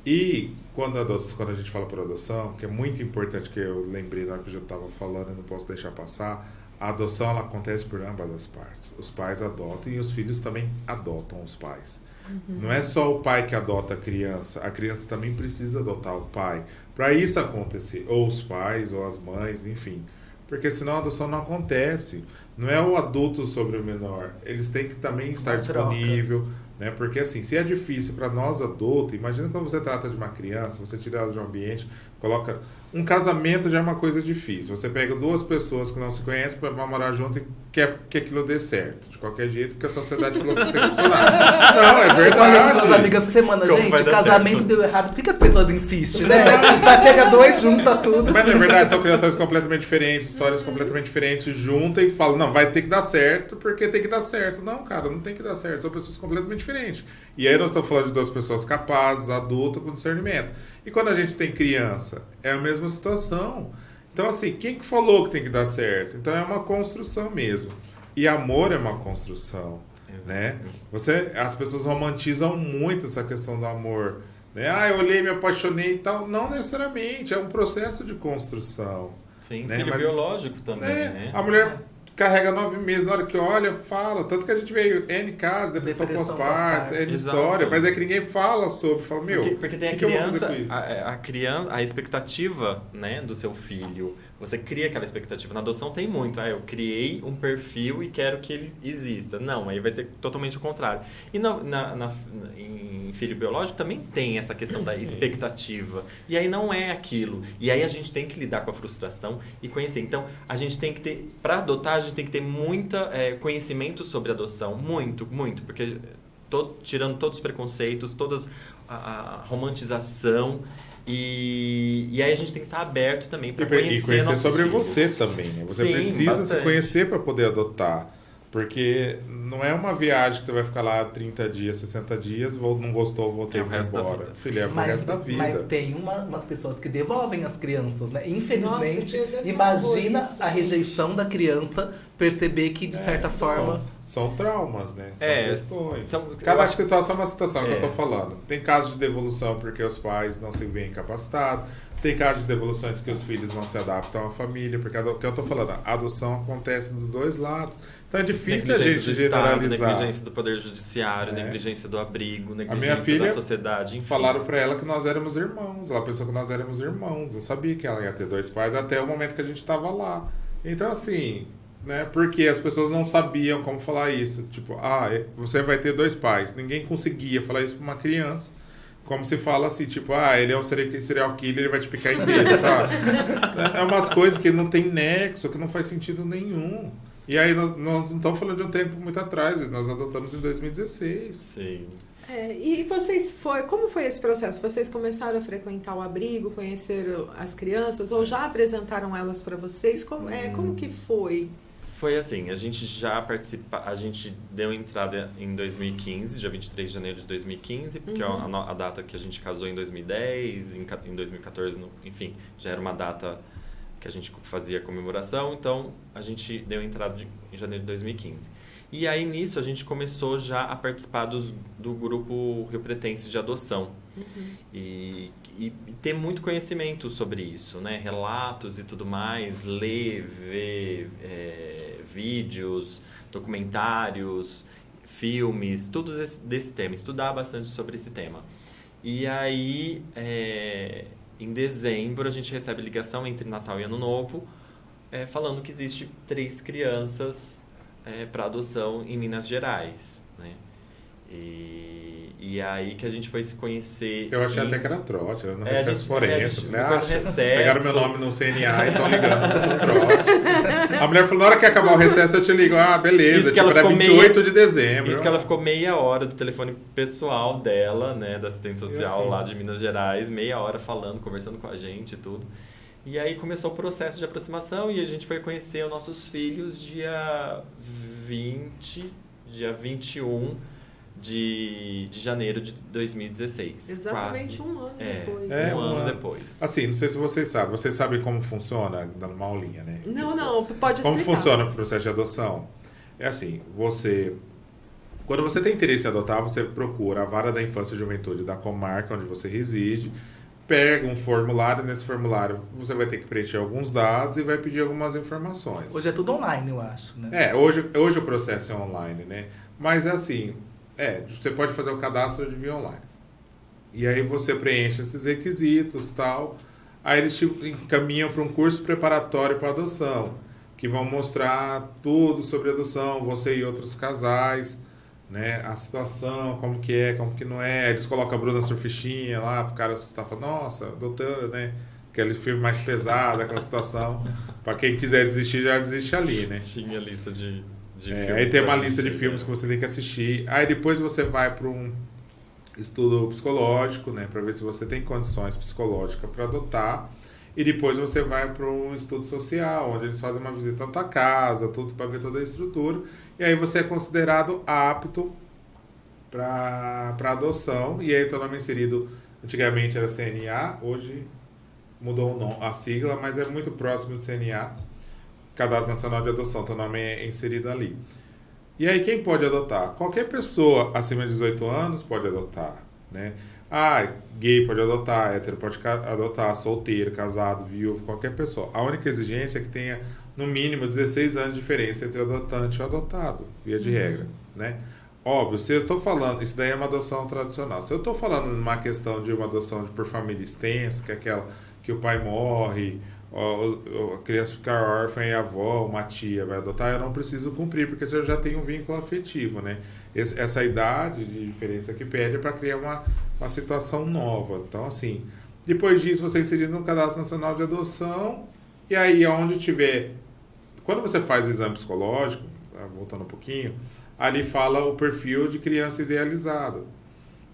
E quando a gente fala por adoção, que é muito importante, que eu lembrei na hora que eu já estava falando e não posso deixar passar, a adoção ela acontece por ambas as partes. Os pais adotam e os filhos também adotam os pais. Não é só o pai que adota a criança também precisa adotar o pai. Para isso acontecer, ou os pais, ou as mães, enfim. Porque senão a adoção não acontece. Não é o adulto sobre o menor. Eles têm que também estar disponível. Né? Porque assim, se é difícil para nós adultos, imagina quando você trata de uma criança, você tira ela de um ambiente, coloca... Um casamento já é uma coisa difícil. Você pega 2 pessoas que não se conhecem para morar junto e quer que aquilo dê certo. De qualquer jeito, porque a sociedade falou que isso tem que funcionar. Não, é verdade.
Eu falei com meus amigas essa semana, gente, casamento deu errado. Por que as pessoas insistem, né? Vai pegar 2, junta tudo.
Mas na verdade são criações completamente diferentes, histórias completamente diferentes, junta e fala, não, vai ter que dar certo, porque tem que dar certo. Não, cara, não tem que dar certo. São pessoas completamente diferentes. E aí nós estamos falando de 2 pessoas capazes, adultas, com discernimento. E quando a gente tem criança, é a mesma situação. Então, assim, quem que falou que tem que dar certo? Então, é uma construção mesmo. E amor é uma construção, né? As pessoas romantizam muito essa questão do amor. Né? Eu olhei, me apaixonei e tal. Não necessariamente, é um processo de construção.
Sim,
né?
filho biológico também, né?
A mulher carrega 9 meses, na hora que olha, fala. Tanto que a gente veio N casos, depressão pós-parto, N história, mas é que ninguém fala sobre. Fala,
porque tem a criança, a expectativa, né, do seu filho. Você cria aquela expectativa. Na adoção tem muito. Eu criei um perfil e quero que ele exista. Não, aí vai ser totalmente o contrário. E em filho biológico também tem essa questão da expectativa. E aí não é aquilo. E aí a gente tem que lidar com a frustração e conhecer. Então, a gente tem que ter... Para adotar, a gente tem que ter muito conhecimento sobre adoção. Muito, muito. Porque tirando todos os preconceitos, todas a romantização... E aí a gente tem que estar aberto também para conhecer
e conhecer sobre
filhos.
Você também, né? Você
Sim,
precisa
bastante.
Se conhecer para poder adotar. Porque não é uma viagem que você vai ficar lá 30 dias, 60 dias, não gostou, voltei e fui embora. Filho, é pro resto da vida.
Mas tem umas pessoas que devolvem as crianças, né? Infelizmente,
Nossa,
imagina a rejeição da criança perceber que, de certa forma...
São traumas, né? São questões.
Cada
situação é uma situação que eu tô falando. Tem casos de devolução porque os pais não se veem capacitados. Tem casos de devoluções que os filhos não se adaptam à família. Porque o que eu tô falando, a adoção acontece dos 2 lados. Então é difícil a gente generalizar.
Negligência do poder judiciário, negligência do abrigo, negligência
a minha filha,
da sociedade. Enfim.
Falaram pra ela que nós éramos irmãos. Ela pensou que nós éramos irmãos. Eu sabia que ela ia ter 2 pais até o momento que a gente tava lá. Então, assim, né? Porque as pessoas não sabiam como falar isso. Tipo, você vai ter 2 pais. Ninguém conseguia falar isso pra uma criança. Como se fala assim, tipo, ele é um serial killer, ele vai te picar inteiro, sabe? É umas coisas que não tem nexo, que não faz sentido nenhum. E aí nós não estamos falando de um tempo muito atrás, nós adotamos em 2016.
Sim.
E como foi esse processo? Vocês começaram a frequentar o abrigo, conheceram as crianças, ou já apresentaram elas para vocês? Como que foi?
Foi assim, a gente deu entrada em 2015, dia 23 de janeiro de 2015, porque a data que a gente casou em 2010, em 2014, enfim, já era uma data que a gente fazia comemoração, então a gente deu entrada em janeiro de 2015. E aí nisso a gente começou já a participar do grupo Rio Pretense de adoção. E ter muito conhecimento sobre isso, né? Relatos e tudo mais, ler, ver vídeos, documentários, filmes, tudo desse tema, estudar bastante sobre esse tema. E aí, em dezembro, a gente recebe ligação entre Natal e Ano Novo, falando que existe 3 crianças para adoção em Minas Gerais, né? E aí que a gente foi se conhecer.
Eu achei até que era trote, era no recesso forense.
Recesso.
Pegaram meu nome no CNA e estão ligando pra fazer um trote. A mulher falou, na hora que acabar o recesso eu te ligo. Beleza, tipo, era 28 de dezembro.
Isso que ela ficou meia hora do telefone pessoal dela, né, da assistente social lá de Minas Gerais, meia hora falando, conversando com a gente e tudo. E aí começou o processo de aproximação e a gente foi conhecer os nossos filhos dia 21 de janeiro de 2016.
Exatamente
quase.
um ano depois.
Um ano depois.
Assim, não sei se vocês sabem. Vocês sabem como funciona, dando uma aulinha, né?
Não, pode explicar.
Como funciona o processo de adoção? É assim, quando você tem interesse em adotar, você procura a Vara da Infância e Juventude da comarca onde você reside, pega um formulário, nesse formulário você vai ter que preencher alguns dados e vai pedir algumas informações.
Hoje é tudo online, eu acho, né?
Hoje o processo é online, né? Mas é assim, você pode fazer o cadastro de via online. E aí você preenche esses requisitos e tal. Aí eles te encaminham para um curso preparatório para adoção, que vão mostrar tudo sobre adoção, você e outros casais, né? A situação, como que é, como que não é. Eles colocam a Bruna Surfistinha lá, pro cara assustar, falar, nossa, doutor, né? Aquele filme mais pesado, aquela situação. Para quem quiser desistir, já desiste ali, né?
Tinha lista de filmes.
Aí tem uma lista de filmes que você tem que assistir. Aí depois você vai para um estudo psicológico, né? Para ver se você tem condições psicológicas para adotar. E depois você vai para um estudo social, onde eles fazem uma visita na tua casa, tudo para ver toda a estrutura. E aí você é considerado apto para adoção. E aí teu nome é inserido, antigamente era CNA, hoje mudou o nome, a sigla, mas é muito próximo do CNA, Cadastro Nacional de Adoção, teu nome é inserido ali. E aí quem pode adotar? Qualquer pessoa acima de 18 anos pode adotar, né? Gay pode adotar, hétero pode adotar, solteiro, casado, viúvo, qualquer pessoa. A única exigência é que tenha, no mínimo, 16 anos de diferença entre o adotante e o adotado, via de regra, né? Óbvio, se eu estou falando, isso daí é uma adoção tradicional. Se eu estou falando numa questão de uma adoção por família extensa, que é aquela que o pai morre, a criança ficar órfã e a avó, uma tia vai adotar, eu não preciso cumprir, porque eu já tenho um vínculo afetivo, né? Essa idade de diferença que pede é para criar uma situação nova. Então, assim, depois disso você é inserido no Cadastro Nacional de Adoção, e aí onde tiver... Quando você faz o exame psicológico, voltando um pouquinho, ali fala o perfil de criança idealizado.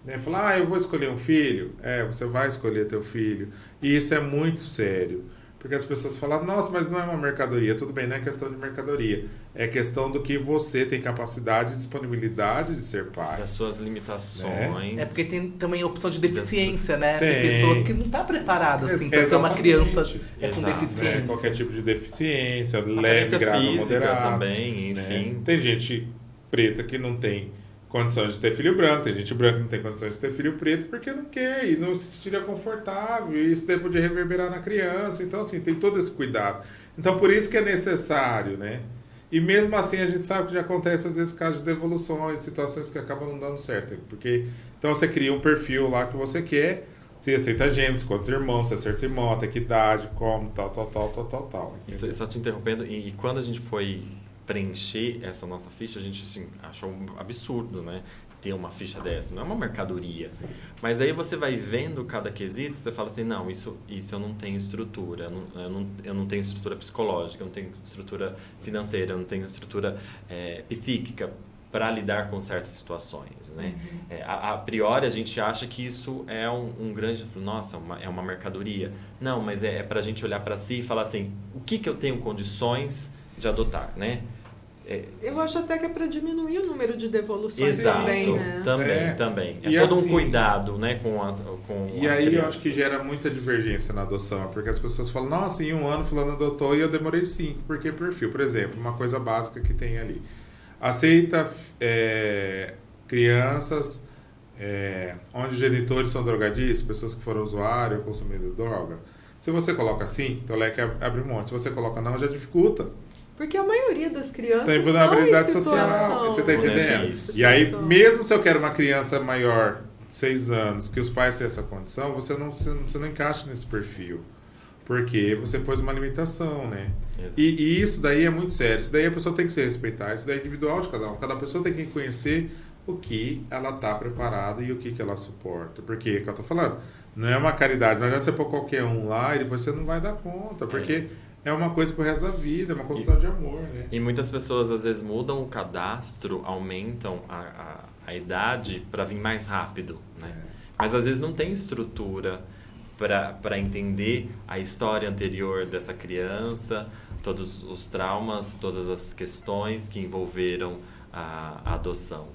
Né? Fala, eu vou escolher um filho? Você vai escolher teu filho. E isso é muito sério. Porque as pessoas falam, nossa, mas não é uma mercadoria. Tudo bem, não é questão de mercadoria. É questão do que você tem capacidade e disponibilidade de ser pai.
Das suas limitações.
Né? Porque tem também a opção de deficiência, né?
Tem
pessoas que não estão preparadas, assim, para ter uma criança com deficiência.
Né? Qualquer tipo de deficiência, leve,
Aparência
grave,
física
moderada.
também, enfim.
Né? Tem gente preta que não tem condições de ter filho branco, tem gente branca que não tem condições de ter filho preto porque não quer e não se sentiria confortável, e isso daí podia reverberar na criança. Então, assim, tem todo esse cuidado. Então, por isso que é necessário, né? E mesmo assim, a gente sabe que já acontece, às vezes, casos de devoluções, situações que acabam não dando certo. Porque, então, você cria um perfil lá que você quer, Se aceita gêmeos, quantos irmãos, se acerta irmão, até que idade, como, tal.
E só te interrompendo, e quando a gente foi preencher essa nossa ficha, a gente assim, achou um absurdo, né? Ter uma ficha dessa, não é uma mercadoria.
Sim.
Mas aí você vai vendo cada quesito, você fala assim, não, isso eu não tenho estrutura, eu não tenho estrutura psicológica, eu não tenho estrutura financeira, eu não tenho estrutura psíquica para lidar com certas situações, né? A priori a gente acha que isso é um grande, nossa, é uma mercadoria. Não, mas é para a gente olhar para si e falar assim, o que eu tenho condições de adotar, né?
Eu acho até que é para diminuir o número de devoluções
Exato,
também, né?
também. É
E
todo
assim,
um cuidado, né, com as
E aí
crianças.
eu acho que gera muita divergência na adoção, porque as pessoas falam, nossa, em 1 ano fulano adotou e eu demorei 5, porque perfil. Por exemplo, uma coisa básica que tem ali. Aceita crianças onde os genitores são drogadistas, pessoas que foram usuários ou consumidores de droga. Se você coloca assim, então o leque abre um monte. Se você coloca não, já dificulta.
Porque a maioria das crianças
Tem
são
vulnerabilidade
em
social,
situação.
você está entendendo?
Isso.
E aí, mesmo se eu quero uma criança maior, 6 anos, que os pais têm essa condição, você não encaixa nesse perfil. Porque você pôs uma limitação, né? E isso daí é muito sério. Isso daí a pessoa tem que se respeitar. Isso daí é individual de cada um. Cada pessoa tem que conhecer o que ela está preparada e o que ela suporta. Porque, é o que eu estou falando, não é uma caridade. Não adianta você pôr qualquer um lá e depois você não vai dar conta. Porque é uma coisa pro resto da vida, é uma construção de amor, né?
E muitas pessoas às vezes mudam o cadastro, aumentam a idade para vir mais rápido, né? Mas às vezes não tem estrutura para entender a história anterior dessa criança, todos os traumas, todas as questões que envolveram a adoção.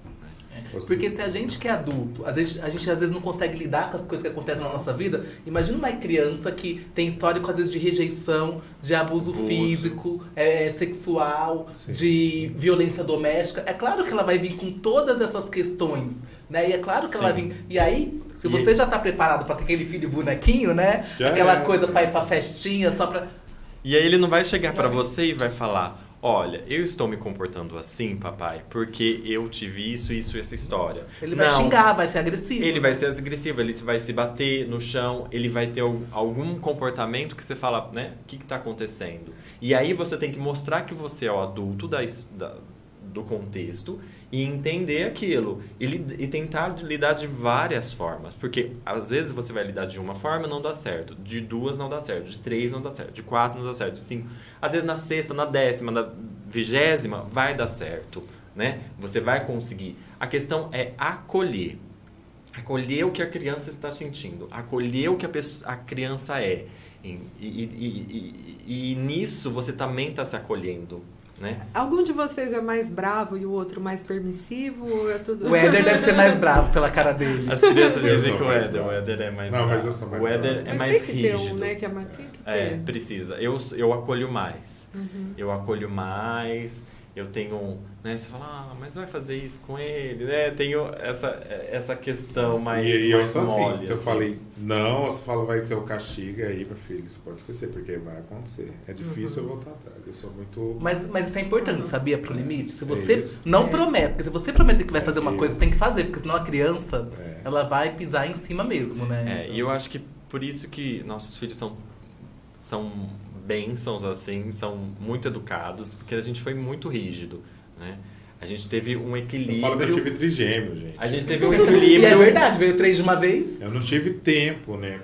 Porque se a gente que é adulto, a gente às vezes não consegue lidar com as coisas que acontecem na nossa vida, imagina uma criança que tem histórico às vezes de rejeição, de abuso físico, sexual,
Sim.
de violência doméstica. É claro que ela vai vir com todas essas questões, né? E é claro que ela vai vir. E aí, se você já tá preparado para ter aquele filho bonequinho, né?
Já
aquela coisa para ir pra festinha, só pra...
E aí ele não vai chegar para você e vai falar: olha, eu estou me comportando assim, papai, porque eu tive isso, essa história.
Ele vai xingar, vai ser agressivo.
Ele vai ser agressivo, ele vai se bater no chão, ele vai ter algum comportamento que você fala, né? O que está acontecendo? E aí você tem que mostrar que você é o adulto do contexto e entender aquilo. E tentar lidar de várias formas. Porque às vezes você vai lidar de uma forma e não dá certo. De 2 não dá certo. De 3 não dá certo. De 4 não dá certo. De 5. Às vezes na 6ª, na 10ª, na 20ª vai dar certo, né? Você vai conseguir. A questão é acolher. Acolher o que a criança está sentindo. Acolher o que a criança é. E nisso você também está se acolhendo, né?
Algum de vocês é mais bravo e o outro mais permissivo? Ou é tudo...
O Éder deve ser mais bravo pela cara dele.
As crianças
Eu
dizem
sou
que
mais
o
bravo.
Éder é mais
Não,
bravo.
mas eu sou mais
o Éder
bravo.
é
Mas
mais
tem que ter
rígido.
um, né? Tem que ter.
Precisa. Eu acolho mais. Eu acolho mais. Eu tenho, né? Você fala, mas vai fazer isso com ele, né? Tenho essa questão mais
E eu
mais
sou assim,
mole,
se eu
assim.
falei não, você fala vai ser o castigo, aí, meu filho, você pode esquecer, porque vai acontecer. É difícil eu voltar atrás, eu sou muito...
Mas isso é importante, sabia? Pro limite. Se você
isso.
não promete, porque se você prometer que vai fazer uma
isso.
coisa, tem que fazer, porque senão a criança,
É.
ela vai pisar em cima mesmo, né?
E eu acho que por isso que nossos filhos são bênçãos, assim, são muito educados, porque a gente foi muito rígido, né? A gente teve um equilíbrio.
Eu falo que eu tive trigêmeo, gente.
A gente teve um equilíbrio.
E é verdade, veio 3 de uma vez.
Eu não tive tempo, né,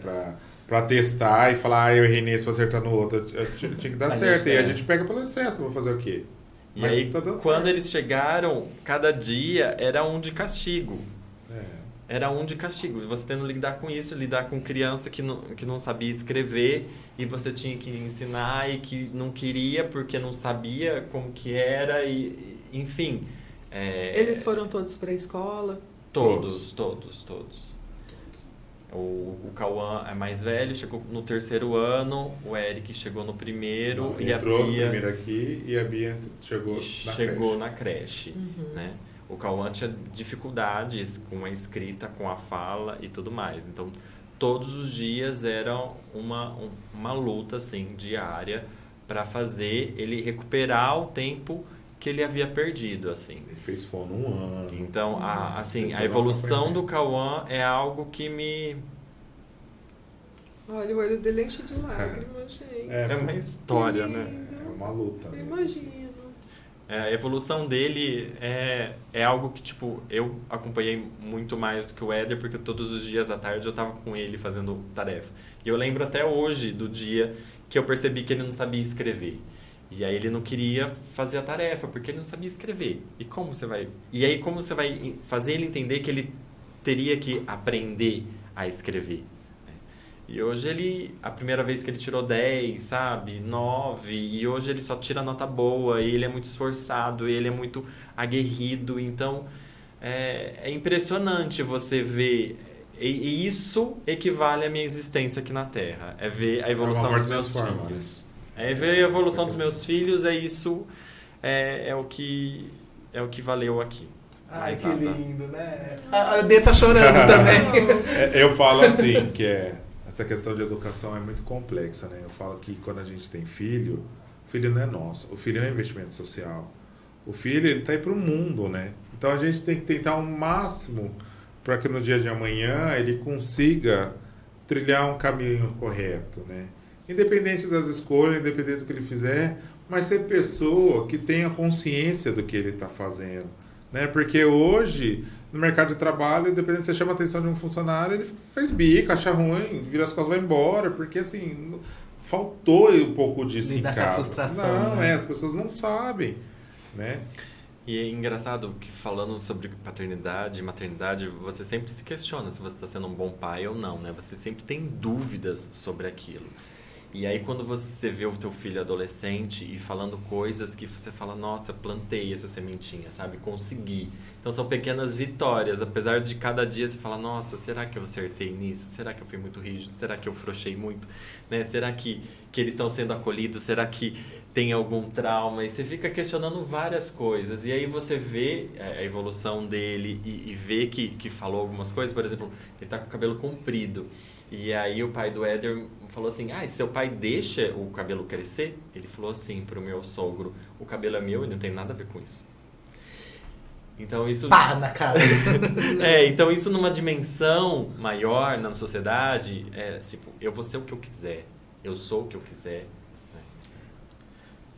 pra testar e falar, eu errei nesse, vou acertar no outro. Eu tinha que dar certo. E a gente pega pelo excesso, vou fazer o quê?
E
Mas
aí,
tá dando
quando
certo.
eles chegaram, cada dia era um de castigo.
É.
Era um de castigo. Você tendo que lidar com isso, lidar com criança que não sabia escrever e você tinha que ensinar e que não queria porque não sabia como que era e enfim.
Eles foram todos para a escola?
Todos. O Cauã é mais velho, chegou no 3º ano, o Eric chegou no 1º e a
Entrou
Bia
primeiro aqui e a Bia chegou
na creche. Né? O Cauã tinha dificuldades com a escrita, com a fala e tudo mais. Então, todos os dias era uma luta assim, diária para fazer ele recuperar o tempo que ele havia perdido. Assim.
Ele fez fono 1 ano.
Então, a
Tentou
evolução
acompanhar.
do Cauã é algo que
Olha, o olho dele enche de lágrimas, gente.
É uma história,
Que
né?
lindo.
É uma luta
Eu
mesmo.
imagino.
A evolução dele é algo que, tipo, eu acompanhei muito mais do que o Éder, porque todos os dias à tarde eu tava com ele fazendo tarefa. E eu lembro até hoje do dia que eu percebi que ele não sabia escrever. E aí ele não queria fazer a tarefa, porque ele não sabia escrever. E como você vai... E aí como você vai fazer ele entender que ele teria que aprender a escrever? E hoje a primeira vez que ele tirou 10, sabe, 9, e hoje ele só tira nota boa, e ele é muito esforçado, e ele é muito aguerrido, então é impressionante você ver, e isso equivale à minha existência aqui na Terra, é ver a evolução dos meus filhos. É ver a evolução dos meus filhos, é o que valeu aqui.
Ai,
Mas
que
nada.
lindo, né? A Dê tá chorando também.
Eu falo assim, que essa questão de educação é muito complexa, né? Eu falo que quando a gente tem filho, o filho não é nosso. O filho é um investimento social. O filho, ele tá aí pro mundo, né? Então a gente tem que tentar o máximo para que no dia de amanhã ele consiga trilhar um caminho correto, né? Independente das escolhas, independente do que ele fizer, mas ser pessoa que tenha consciência do que ele está fazendo, né? Porque hoje, no mercado de trabalho, independente se você chama a atenção de um funcionário, ele fez bico, acha ruim, vira as costas e vai embora, porque assim, faltou um pouco disso em
Lidar com a
casa.
frustração,
Não,
né?
as pessoas não sabem, né?
E é engraçado que falando sobre paternidade e maternidade, você sempre se questiona se você está sendo um bom pai ou não, né? Você sempre tem dúvidas sobre aquilo. E aí quando você vê o teu filho adolescente e falando coisas que você fala, nossa, plantei essa sementinha, sabe? Consegui. Então são pequenas vitórias, apesar de cada dia você fala, nossa, será que eu acertei nisso? Será que eu fui muito rígido? Será que eu frouxei muito? Né? Será que eles estão sendo acolhidos? Será que tem algum trauma? E você fica questionando várias coisas. E aí você vê a evolução dele e vê que falou algumas coisas. Por exemplo, ele tá com o cabelo comprido. E aí o pai do Éder falou assim, e seu pai deixa o cabelo crescer? Ele falou assim pro meu sogro, o cabelo é meu e não tem nada a ver com isso. Então isso...
Pá na cara.
Então isso numa dimensão maior na sociedade, tipo, eu vou ser o que eu quiser, eu sou o que eu quiser.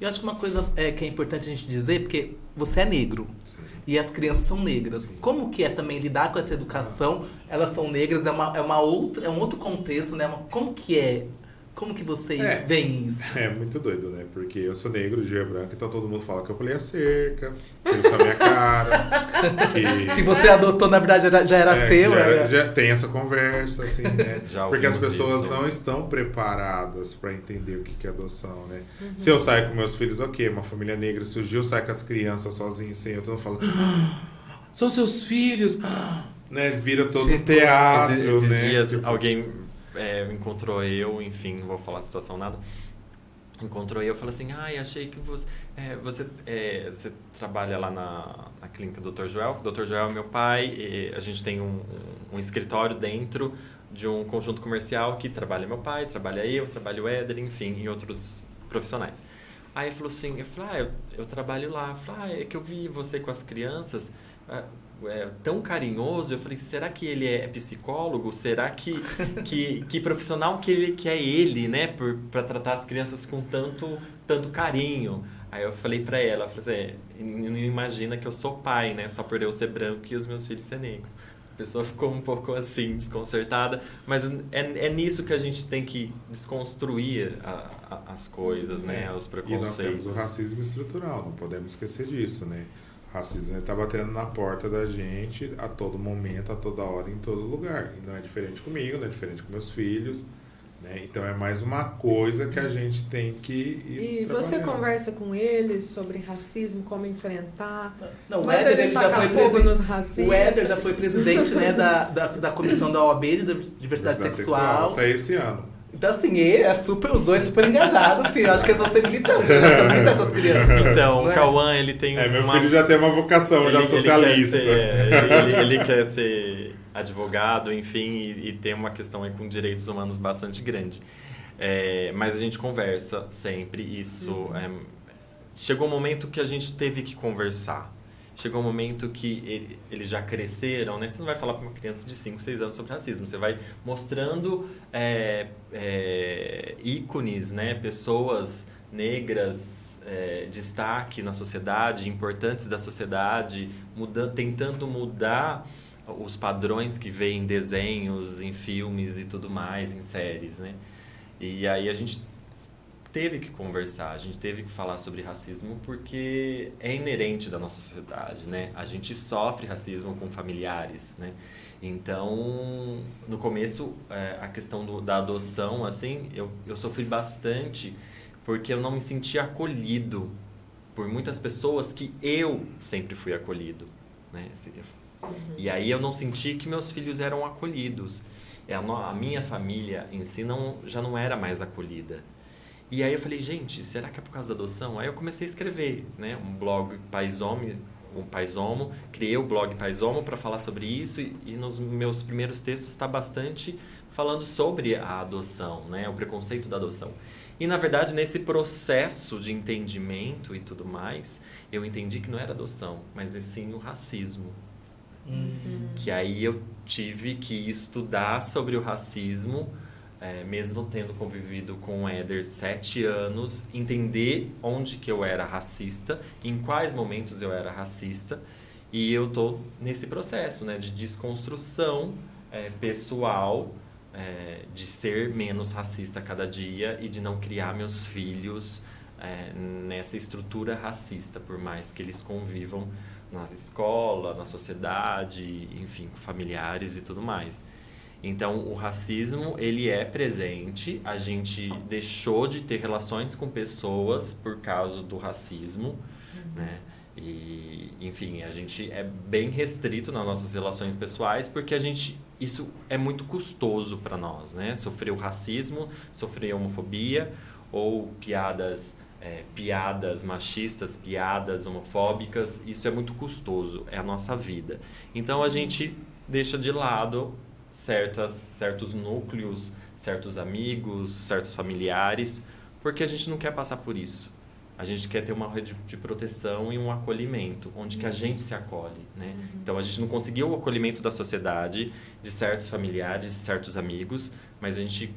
Eu acho que uma coisa que é importante a gente dizer, porque você é negro.
Sim.
E as crianças são negras.
Sim.
Como que é também lidar com essa educação? Elas são negras, é um outro contexto, né? Como que é? Como que vocês veem isso?
É muito doido, né? Porque eu sou negro, de joelho branco, então todo mundo fala que eu pulei a cerca, que eles são minha cara,
Que você adotou, na verdade, já era seu.
já tem essa conversa, assim, né?
Já
Porque as
ouvimos
pessoas
isso.
não estão preparadas para entender o que é adoção, né? Se eu saio com meus filhos, ok, uma família negra surgiu, sai com as crianças sozinho, sem eu, todo mundo fala, são seus filhos, né? Vira todo um teatro,
Esses
né?
dias
Tipo,
alguém encontrou eu, enfim, não vou falar a situação nada, encontrou eu e falou assim, achei que você trabalha lá na clínica Dr. Joel. Dr. Joel é meu pai, e a gente tem um escritório dentro de um conjunto comercial que trabalha meu pai, trabalha eu, trabalha o Éder, enfim, e outros profissionais. Aí ele falou assim, eu trabalho lá. Eu falei, é que eu vi você com as crianças, tão carinhoso. Eu falei, será que ele é psicólogo? Será que profissional que é ele, né? Para tratar as crianças com tanto carinho. Aí eu falei pra ela, falei assim, não imagina que eu sou pai, né? Só por eu ser branco e os meus filhos ser negros. A pessoa ficou um pouco assim, desconcertada. Mas é nisso que a gente tem que desconstruir as coisas, né? Os
E
preconceitos.
nós temos o racismo estrutural, não podemos esquecer disso, né? O racismo está batendo na porta da gente a todo momento, a toda hora, em todo lugar. E não é diferente comigo, não é diferente com meus filhos, né? Então é mais uma coisa que a gente tem que ir
E você
trabalhando.
conversa com eles sobre racismo, como enfrentar?
Não, o
Manda
Éder,
eles
ele já
tacar
foi
fogo
presi-
nos racistas.
O Éder já foi presidente, né, da comissão da OAB de diversidade sexual.
Isso aí esse ano.
Então, assim, ele os dois super engajados, filho. Eu acho que eles vão ser militantes, eles são militantes, essas crianças.
Então,
Não
o
é?
Cauã, ele tem
Meu filho já tem uma vocação já socialista.
Ele quer ser advogado, enfim, e tem uma questão aí com direitos humanos bastante grande. Mas a gente conversa sempre, isso... chegou um momento que a gente teve que conversar. chegou um momento que eles já cresceram, né? Você não vai falar para uma criança de 5, 6 anos sobre racismo. Você vai mostrando ícones, né? Pessoas negras, destaque na sociedade, importantes da sociedade, tentando mudar os padrões que vê em desenhos, em filmes e tudo mais, em séries, né? E aí a gente teve que conversar, a gente teve que falar sobre racismo porque é inerente da nossa sociedade, né? A gente sofre racismo com familiares, né? Então, no começo, a questão da adoção, assim, eu sofri bastante porque eu não me sentia acolhido por muitas pessoas que eu sempre fui acolhido, né? E aí eu não senti que meus filhos eram acolhidos. A minha família em si já não era mais acolhida. E aí eu falei, gente, será que é por causa da adoção? Aí eu comecei a escrever, né, um blog Paisomo, criei o blog Paisomo para falar sobre isso e nos meus primeiros textos está bastante falando sobre a adoção, né, o preconceito da adoção. E na verdade nesse processo de entendimento e tudo mais, eu entendi que não era adoção, mas sim o racismo. Que aí eu tive que estudar sobre o racismo, mesmo tendo convivido com o Éder 7 anos, entender onde que eu era racista, em quais momentos eu era racista, e eu tô nesse processo, né, de desconstrução pessoal, de ser menos racista a cada dia e de não criar meus filhos nessa estrutura racista, por mais que eles convivam na escola, na sociedade, enfim, com familiares e tudo mais. Então, o racismo, ele é presente, a gente deixou de ter relações com pessoas por causa do racismo, né? E, enfim, a gente é bem restrito nas nossas relações pessoais porque isso é muito custoso para nós, né? Sofrer o racismo, sofrer homofobia ou piadas machistas, piadas homofóbicas, isso é muito custoso, é a nossa vida. Então a gente deixa de lado certos núcleos, certos amigos, certos familiares, porque a gente não quer passar por isso. A gente quer ter uma rede de proteção e um acolhimento, onde que a gente se acolhe, né? Então a gente não conseguiu o acolhimento da sociedade, de certos familiares, certos amigos, mas a gente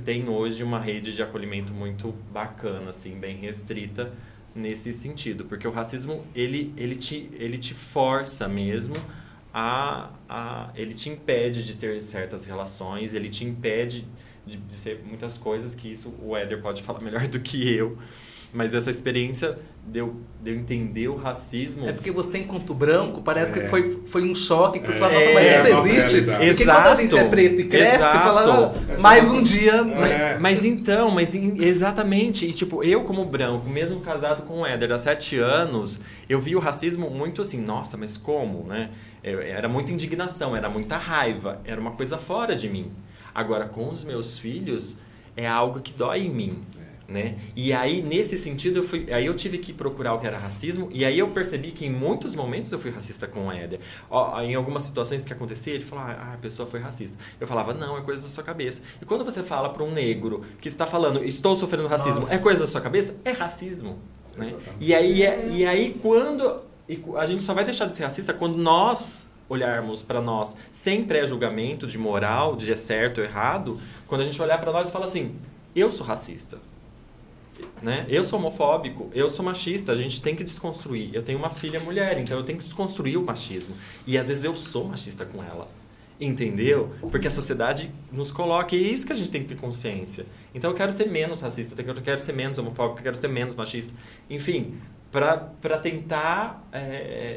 tem hoje uma rede de acolhimento muito bacana, assim, bem restrita nesse sentido, porque o racismo ele te força mesmo ele te impede de ter certas relações, ele te impede de ser muitas coisas, que isso o Éder pode falar melhor do que eu. Mas essa experiência de eu entender o racismo...
É porque você, enquanto branco, parece que foi um choque. Que você fala, nossa, mas isso existe? Porque
Exato.
quando a gente é preto e cresce, fala, mais um dia...
Exatamente. E tipo, eu como branco, mesmo casado com o Éder há 7 anos, eu vi o racismo muito assim, nossa, mas como, né? Era muita indignação, era muita raiva, era uma coisa fora de mim. Agora, com os meus filhos, é algo que dói em mim. Né? E aí, nesse sentido, eu tive que procurar o que era racismo, e aí eu percebi que em muitos momentos eu fui racista com o Éder. Em algumas situações que acontecia, ele falou, a pessoa foi racista. Eu falava, não, é coisa da sua cabeça. E quando você fala para um negro que está falando, estou sofrendo racismo, é coisa da sua cabeça? É racismo. Né? E aí, quando... a gente só vai deixar de ser racista quando nós olharmos para nós sem pré-julgamento de moral, de é certo ou errado, quando a gente olhar para nós e falar assim, eu sou racista. Né? Eu sou homofóbico, eu sou machista, a gente tem que desconstruir. Eu tenho uma filha mulher, então eu tenho que desconstruir o machismo. E às vezes eu sou machista com ela. Entendeu? Porque a sociedade nos coloca, e é isso que a gente tem que ter consciência. Então eu quero ser menos racista, eu quero ser menos homofóbico, eu quero ser menos machista. Enfim, para tentar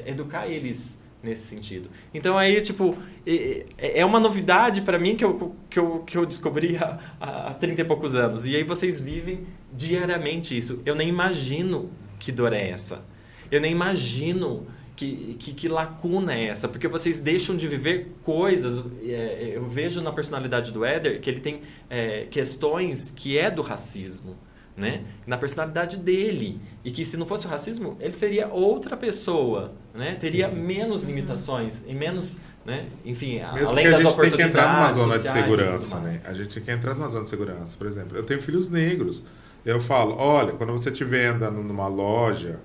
educar eles nesse sentido. Então aí, tipo, é uma novidade para mim que eu descobri há 30 e poucos anos. E aí vocês vivem diariamente isso. Eu nem imagino que dor é essa. Eu nem imagino que lacuna é essa. Porque vocês deixam de viver coisas. Eu vejo na personalidade do Éder que ele tem questões que é do racismo. Né? Na personalidade dele, e que se não fosse o racismo ele seria outra pessoa, né? Teria menos limitações e menos, né? Enfim,
mesmo
além
que
das
a gente tem que
oportunidades
entrar numa zona de
sociais
segurança, né? A gente tem que entrar numa zona de segurança. Por exemplo, eu tenho filhos negros, eu falo, olha, quando você estiver andando numa loja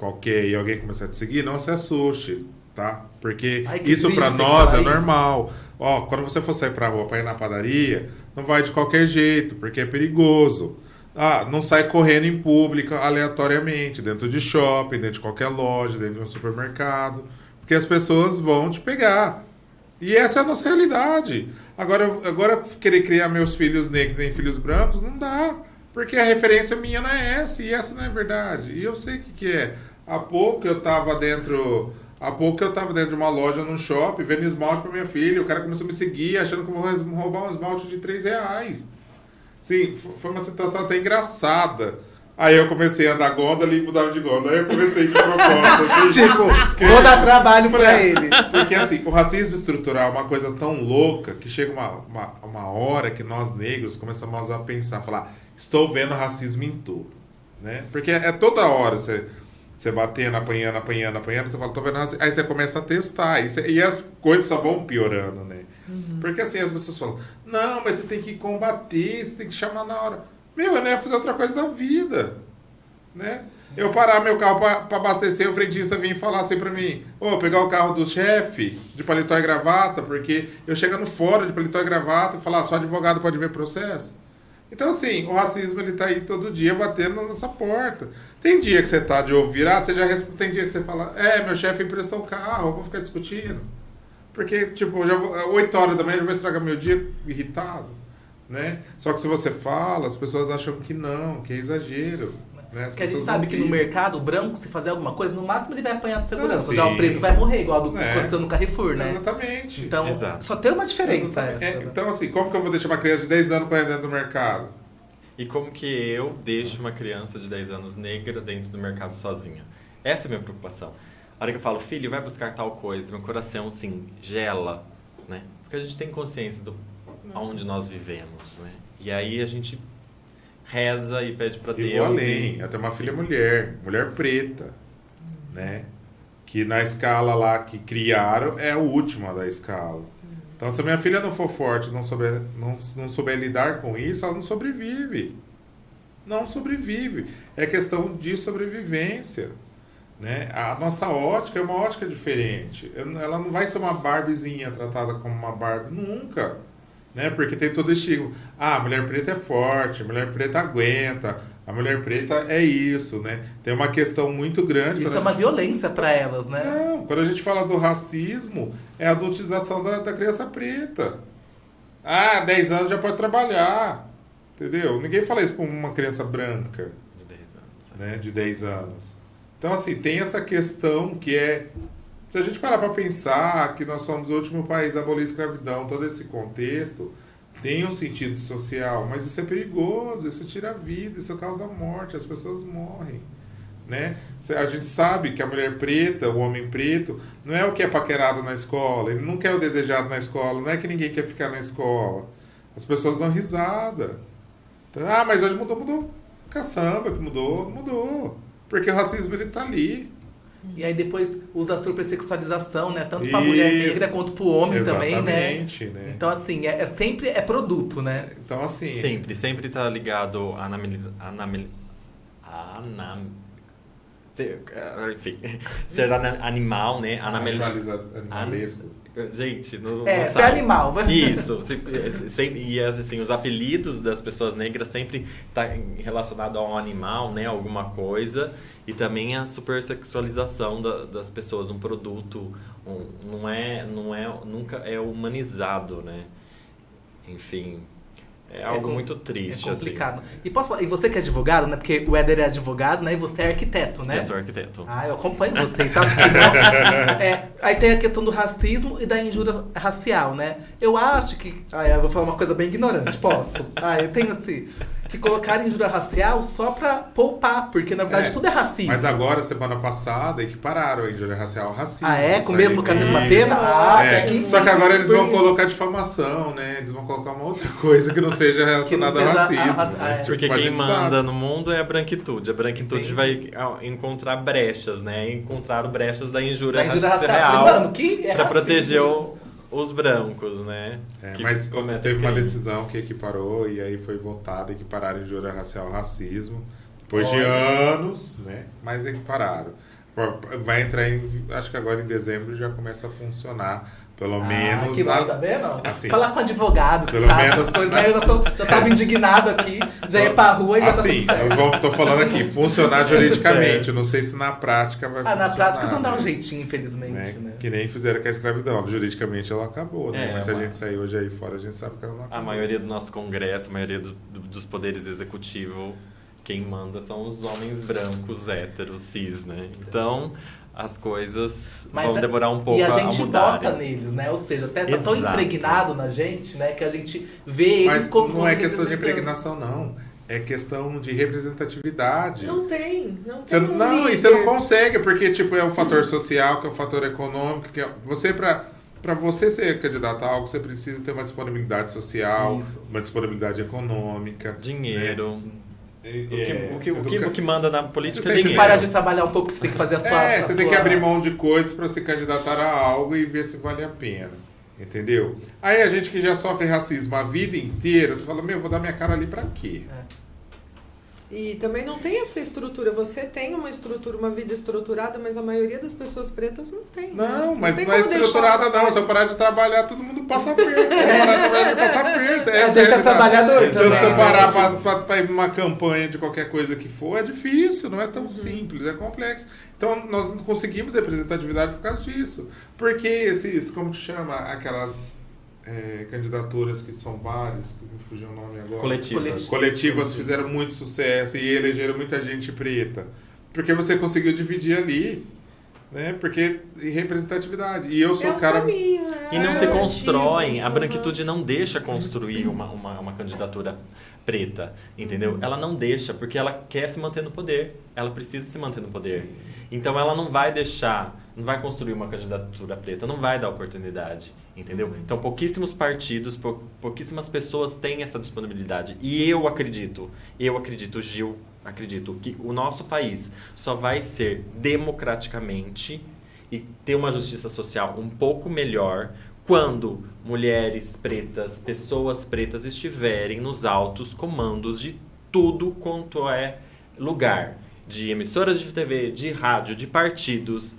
qualquer e alguém começar a te seguir, não se assuste, tá? Porque
Ai, que
isso
triste
pra
ter que
nós é
falar isso.
normal. Ó, quando você for sair pra rua pra ir na padaria, não vai de qualquer jeito, porque é perigoso. Ah, não sai correndo em público aleatoriamente, dentro de shopping, dentro de qualquer loja, dentro de um supermercado, porque as pessoas vão te pegar. E essa é a nossa realidade. Agora querer criar meus filhos negros nem filhos brancos, não dá. Porque a referência minha não é essa, e essa não é verdade. E eu sei o que é. Há pouco eu tava dentro de uma loja num shopping, vendo esmalte pra minha filha. O cara começou a me seguir, achando que eu vou roubar um esmalte de R$3. Sim, foi uma situação até engraçada. Aí eu comecei a andar gôndola e mudava de gôndola. Aí eu comecei de propósito. Assim,
Tipo, vou dar trabalho pra ele.
Porque assim, o racismo estrutural é uma coisa tão louca que chega uma hora que nós negros começamos a pensar, falar, estou vendo racismo em tudo. Né? Porque é toda hora você batendo, apanhando, você fala, tô vendo racismo. Aí você começa a testar. E as coisas só vão piorando, né? Porque assim, as pessoas falam, não, mas você tem que combater, você tem que chamar na hora. Meu, eu não ia fazer outra coisa da vida, né? Eu parar meu carro pra abastecer, o frentista vir falar assim pra mim, pegar o carro do chefe de paletó e gravata, porque eu chegando fora de paletó e gravata e falar, só advogado pode ver processo. Então, assim, o racismo, ele tá aí todo dia batendo na nossa porta. Tem dia que você tá de ovo virado, tem dia que você fala, meu chefe emprestou o carro, eu vou ficar discutindo. Porque, tipo, 8 horas da manhã eu já vou estragar meu dia irritado. Né? Só que se você fala, as pessoas acham que não, que é exagero. Né?
Porque a gente sabe que no mercado, o branco, se fazer alguma coisa, no máximo ele vai apanhar de segurança.
Sim.
Já o preto vai morrer, igual do que aconteceu no Carrefour, né?
Exatamente.
Então,
Exato.
só tem uma diferença essa.
Então, assim, como que eu vou deixar uma criança de 10 anos correndo dentro do mercado?
E como que eu deixo uma criança de 10 anos negra dentro do mercado sozinha? Essa é a minha preocupação. A hora que eu falo, filho, vai buscar tal coisa, meu coração, assim, gela, né? Porque a gente tem consciência do onde nós vivemos, né? E aí a gente reza e pede pra Deus.
E vou além. Eu tenho uma filha mulher preta, né? Que na escala lá que criaram é a última da escala. Então, se a minha filha não for forte, não souber lidar com isso, ela não sobrevive. Não sobrevive. É questão de sobrevivência. Né? A nossa ótica é uma ótica diferente. Ela não vai ser uma Barbiezinha tratada como uma Barbie. Nunca. Né? Porque tem todo estigma. A mulher preta é forte, a mulher preta aguenta, a mulher preta é isso, né? Tem uma questão muito grande.
Isso é uma violência para elas, né?
Não, quando a gente fala do racismo, é a adultização da criança preta. 10 anos já pode trabalhar, entendeu? Ninguém fala isso para uma criança branca.
De 10 anos.
Né? De 10 anos. Então, assim, tem essa questão que é... Se a gente parar para pensar que nós somos o último país a abolir a escravidão, todo esse contexto tem um sentido social, mas isso é perigoso, isso tira a vida, isso causa morte, as pessoas morrem. Né? A gente sabe que a mulher preta, o homem preto, não é o que é paquerado na escola, ele não quer o desejado na escola, não é que ninguém quer ficar na escola. As pessoas dão risada. Então, mas hoje mudou. Caçamba que mudou. Porque o racismo, ele tá ali.
E aí depois usa a supersexualização, né? Tanto pra mulher negra quanto pro homem também, né?
Né?
Então, assim, sempre produto, né?
Então, assim...
Sempre tá ligado a enfim, ser animal, né?
Animalesco.
Gente, não
ser
sabe.
animal.
Isso. E assim, os apelidos das pessoas negras sempre tá relacionado a um animal, né? Alguma coisa. E também a supersexualização das pessoas, um produto, nunca é humanizado, né? Enfim, é algo muito triste.
É complicado.
Assim.
E posso falar, e você que é advogado, né? Porque o Éder é advogado, né? E você é arquiteto, né?
Eu sou arquiteto.
Eu acompanho vocês. Você acha que não? Aí tem a questão do racismo e da injúria racial, né? Eu acho que... eu vou falar uma coisa bem ignorante, posso? Eu tenho assim... Que colocaram injúria racial só pra poupar, porque na verdade tudo é racismo.
Mas agora, semana passada, equipararam a injúria racial ao racismo.
Com a mesma pena?
Só que agora eles vão colocar difamação, né? Eles vão colocar uma outra coisa que não seja relacionada ao racismo. Né?
Porque quem manda no mundo é a branquitude. A branquitude vai encontrar brechas, né? Encontraram brechas da injúria racial.
Mano, que é
pra
racismo,
proteger os brancos, né?
Mas teve uma decisão que equiparou e aí foi votada, equipararam injúria racial ao racismo. Depois de anos, né? Mas equipararam. Vai entrar acho que agora em dezembro já começa a funcionar. Pelo menos.
Que bom, tá vendo?
Assim,
falar com advogado, que
pelo
sabe
menos-
as coisas, né? Eu já tava indignado aqui, já ia pra rua e já
assim,
tá tudo certo.
tô falando aqui, funcionar juridicamente. Eu não sei se na prática vai funcionar.
Na prática não dá um
né?
jeitinho, infelizmente, né?
Que nem fizeram com a escravidão. Juridicamente ela acabou, né? Mas se a
mas-
gente sair hoje aí fora, a gente sabe que ela não
A
acabou.
maioria do nosso congresso, a maioria dos poderes executivos, quem manda são os homens brancos, héteros, cis, né? Então, as coisas vão demorar um pouco
e a
a
gente
mudar.
vota neles, né? Ou seja, até tá tão
Exato.
impregnado na gente, né? Que a gente vê eles
Mas
como
não é questão de
representando.
impregnação, não. É questão de representatividade.
Não tem
Você,
um
não, e
líder.
você não consegue, porque tipo, é um fator social, que é um fator econômico, que é, você para você ser candidato a algo, você precisa ter uma disponibilidade social,
Isso.
uma disponibilidade econômica.
Dinheiro.
né?
O que manda na política
Você
é
tem que
dinheiro.
Parar de trabalhar um pouco, você tem que fazer a sua...
você tem que abrir mão de coisas para se candidatar a algo e ver se vale a pena. Entendeu? Aí a gente que já sofre racismo a vida inteira, você fala, vou dar minha cara ali pra quê?
E também não tem essa estrutura. Você tem uma estrutura, uma vida estruturada, mas a maioria das pessoas pretas não tem.
Não,
né?
mas
tem
não é
como deixar
estruturada
pra
não. Se eu parar de trabalhar, todo mundo passa aperto. Se eu parar de trabalhar, ele passa aperto.
A gente é trabalhador
Se
também,
eu
né?
parar pra ir numa campanha de qualquer coisa que for, é difícil, não é tão simples, é complexo. Então, nós não conseguimos representatividade por causa disso. Porque esses, como que chama, aquelas candidaturas que são vários, que me fugiu o nome agora. Coletivas fizeram muito sucesso e elegeram muita gente preta. Porque você conseguiu dividir ali, né? Porque representatividade. E eu sou o cara...
caminho, né?
E não se
Coletivo.
constroem, a branquitude não deixa construir uma candidatura preta, entendeu? Ela não deixa, porque ela quer se manter no poder, ela precisa se manter no poder. Então ela não vai deixar, não vai construir uma candidatura preta, não vai dar oportunidade, entendeu? Então pouquíssimos partidos, pouquíssimas pessoas têm essa disponibilidade. E eu acredito, Gil, acredito que o nosso país só vai ser democraticamente e ter uma justiça social um pouco melhor quando mulheres pretas, pessoas pretas estiverem nos altos comandos de tudo quanto é lugar, de emissoras de TV, de rádio, de partidos.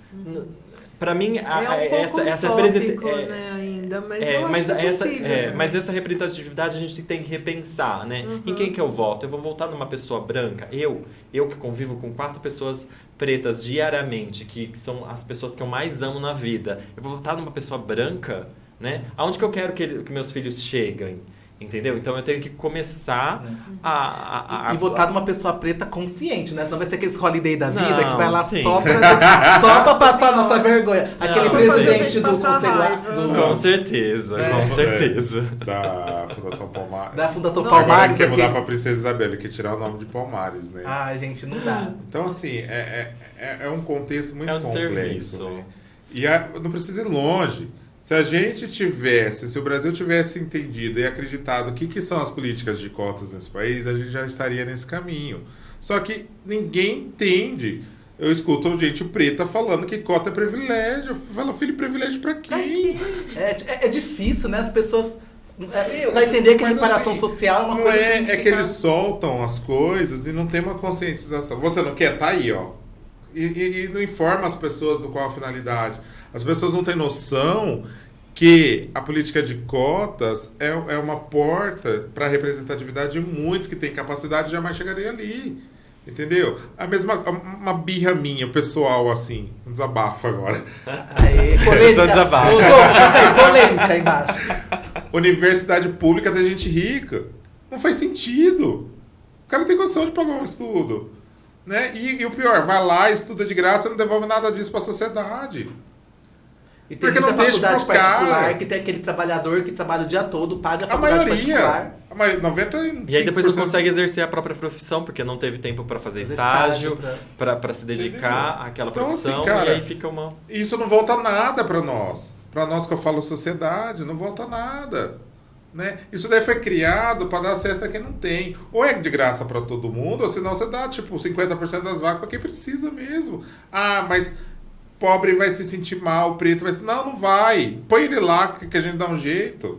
Para mim, essa
utópico, né, ainda, mas eu acho que é possível. Né?
Mas essa representatividade a gente tem que repensar, né? Em quem que eu voto? Eu vou votar numa pessoa branca? Eu que convivo com 4 pessoas pretas diariamente, que são as pessoas que eu mais amo na vida. Eu vou votar numa pessoa branca, né? Aonde que eu quero que meus filhos cheguem? Entendeu? Então eu tenho que começar
E votar numa pessoa preta consciente, né? Senão vai ser aquele holiday da vida
Não,
que vai lá
sim.
só pra passar a nossa vergonha. Aquele
Vai fazer a
presidente
gente
do
passar
conselho
raiva.
Com certeza, com certeza.
Da Fundação Palmares.
da Fundação
Nossa.
Agora
Palmares.
ele quer mudar
aqui.
pra Princesa Isabel, ele quer tirar o nome de Palmares, né?
Gente, não dá.
Então, assim, é um contexto muito
É um
complexo.
serviço.
Né? E não precisa ir longe. Se o Brasil tivesse entendido e acreditado o que são as políticas de cotas nesse país, a gente já estaria nesse caminho. Só que ninguém entende. Eu escuto gente preta falando que cota é privilégio. Eu falo, filho, privilégio pra quem?
É difícil, né? As pessoas... Você vai entender que a
Mas,
reparação
assim,
social é uma
não
coisa...
é que eles soltam as coisas e não tem uma conscientização. Você não quer? Tá aí, ó. E não informa as pessoas do qual a finalidade. As pessoas não têm noção que a política de cotas é uma porta para a representatividade de muitos que têm capacidade e jamais chegaria ali. Entendeu? Uma birra minha, pessoal, assim. Um desabafo agora.
Polêmica.
Desabafo.
Polêmica aí embaixo.
Universidade pública da gente rica. Não faz sentido. O cara não tem condição de pagar um estudo. Né? E o pior, vai lá, estuda de graça e não devolve nada disso para a sociedade.
E tem
Porque
muita
não deixa
faculdade
pro cara.
particular que tem aquele trabalhador que trabalha o dia todo, paga a
A
faculdade
maioria.
particular.
Mas 95%.
E aí depois não consegue exercer a própria profissão, porque não teve tempo para fazer estágio, para se dedicar
Entendeu?
àquela
Então,
profissão,
assim, cara,
e aí fica uma...
Isso não volta nada para nós. Para nós que eu falo sociedade, não volta nada. Né? Isso daí foi criado para dar acesso a quem não tem. Ou é de graça para todo mundo, ou senão você dá tipo 50% das vagas para quem precisa mesmo. Mas pobre vai se sentir mal, preto vai se... Não vai. Põe ele lá que a gente dá um jeito.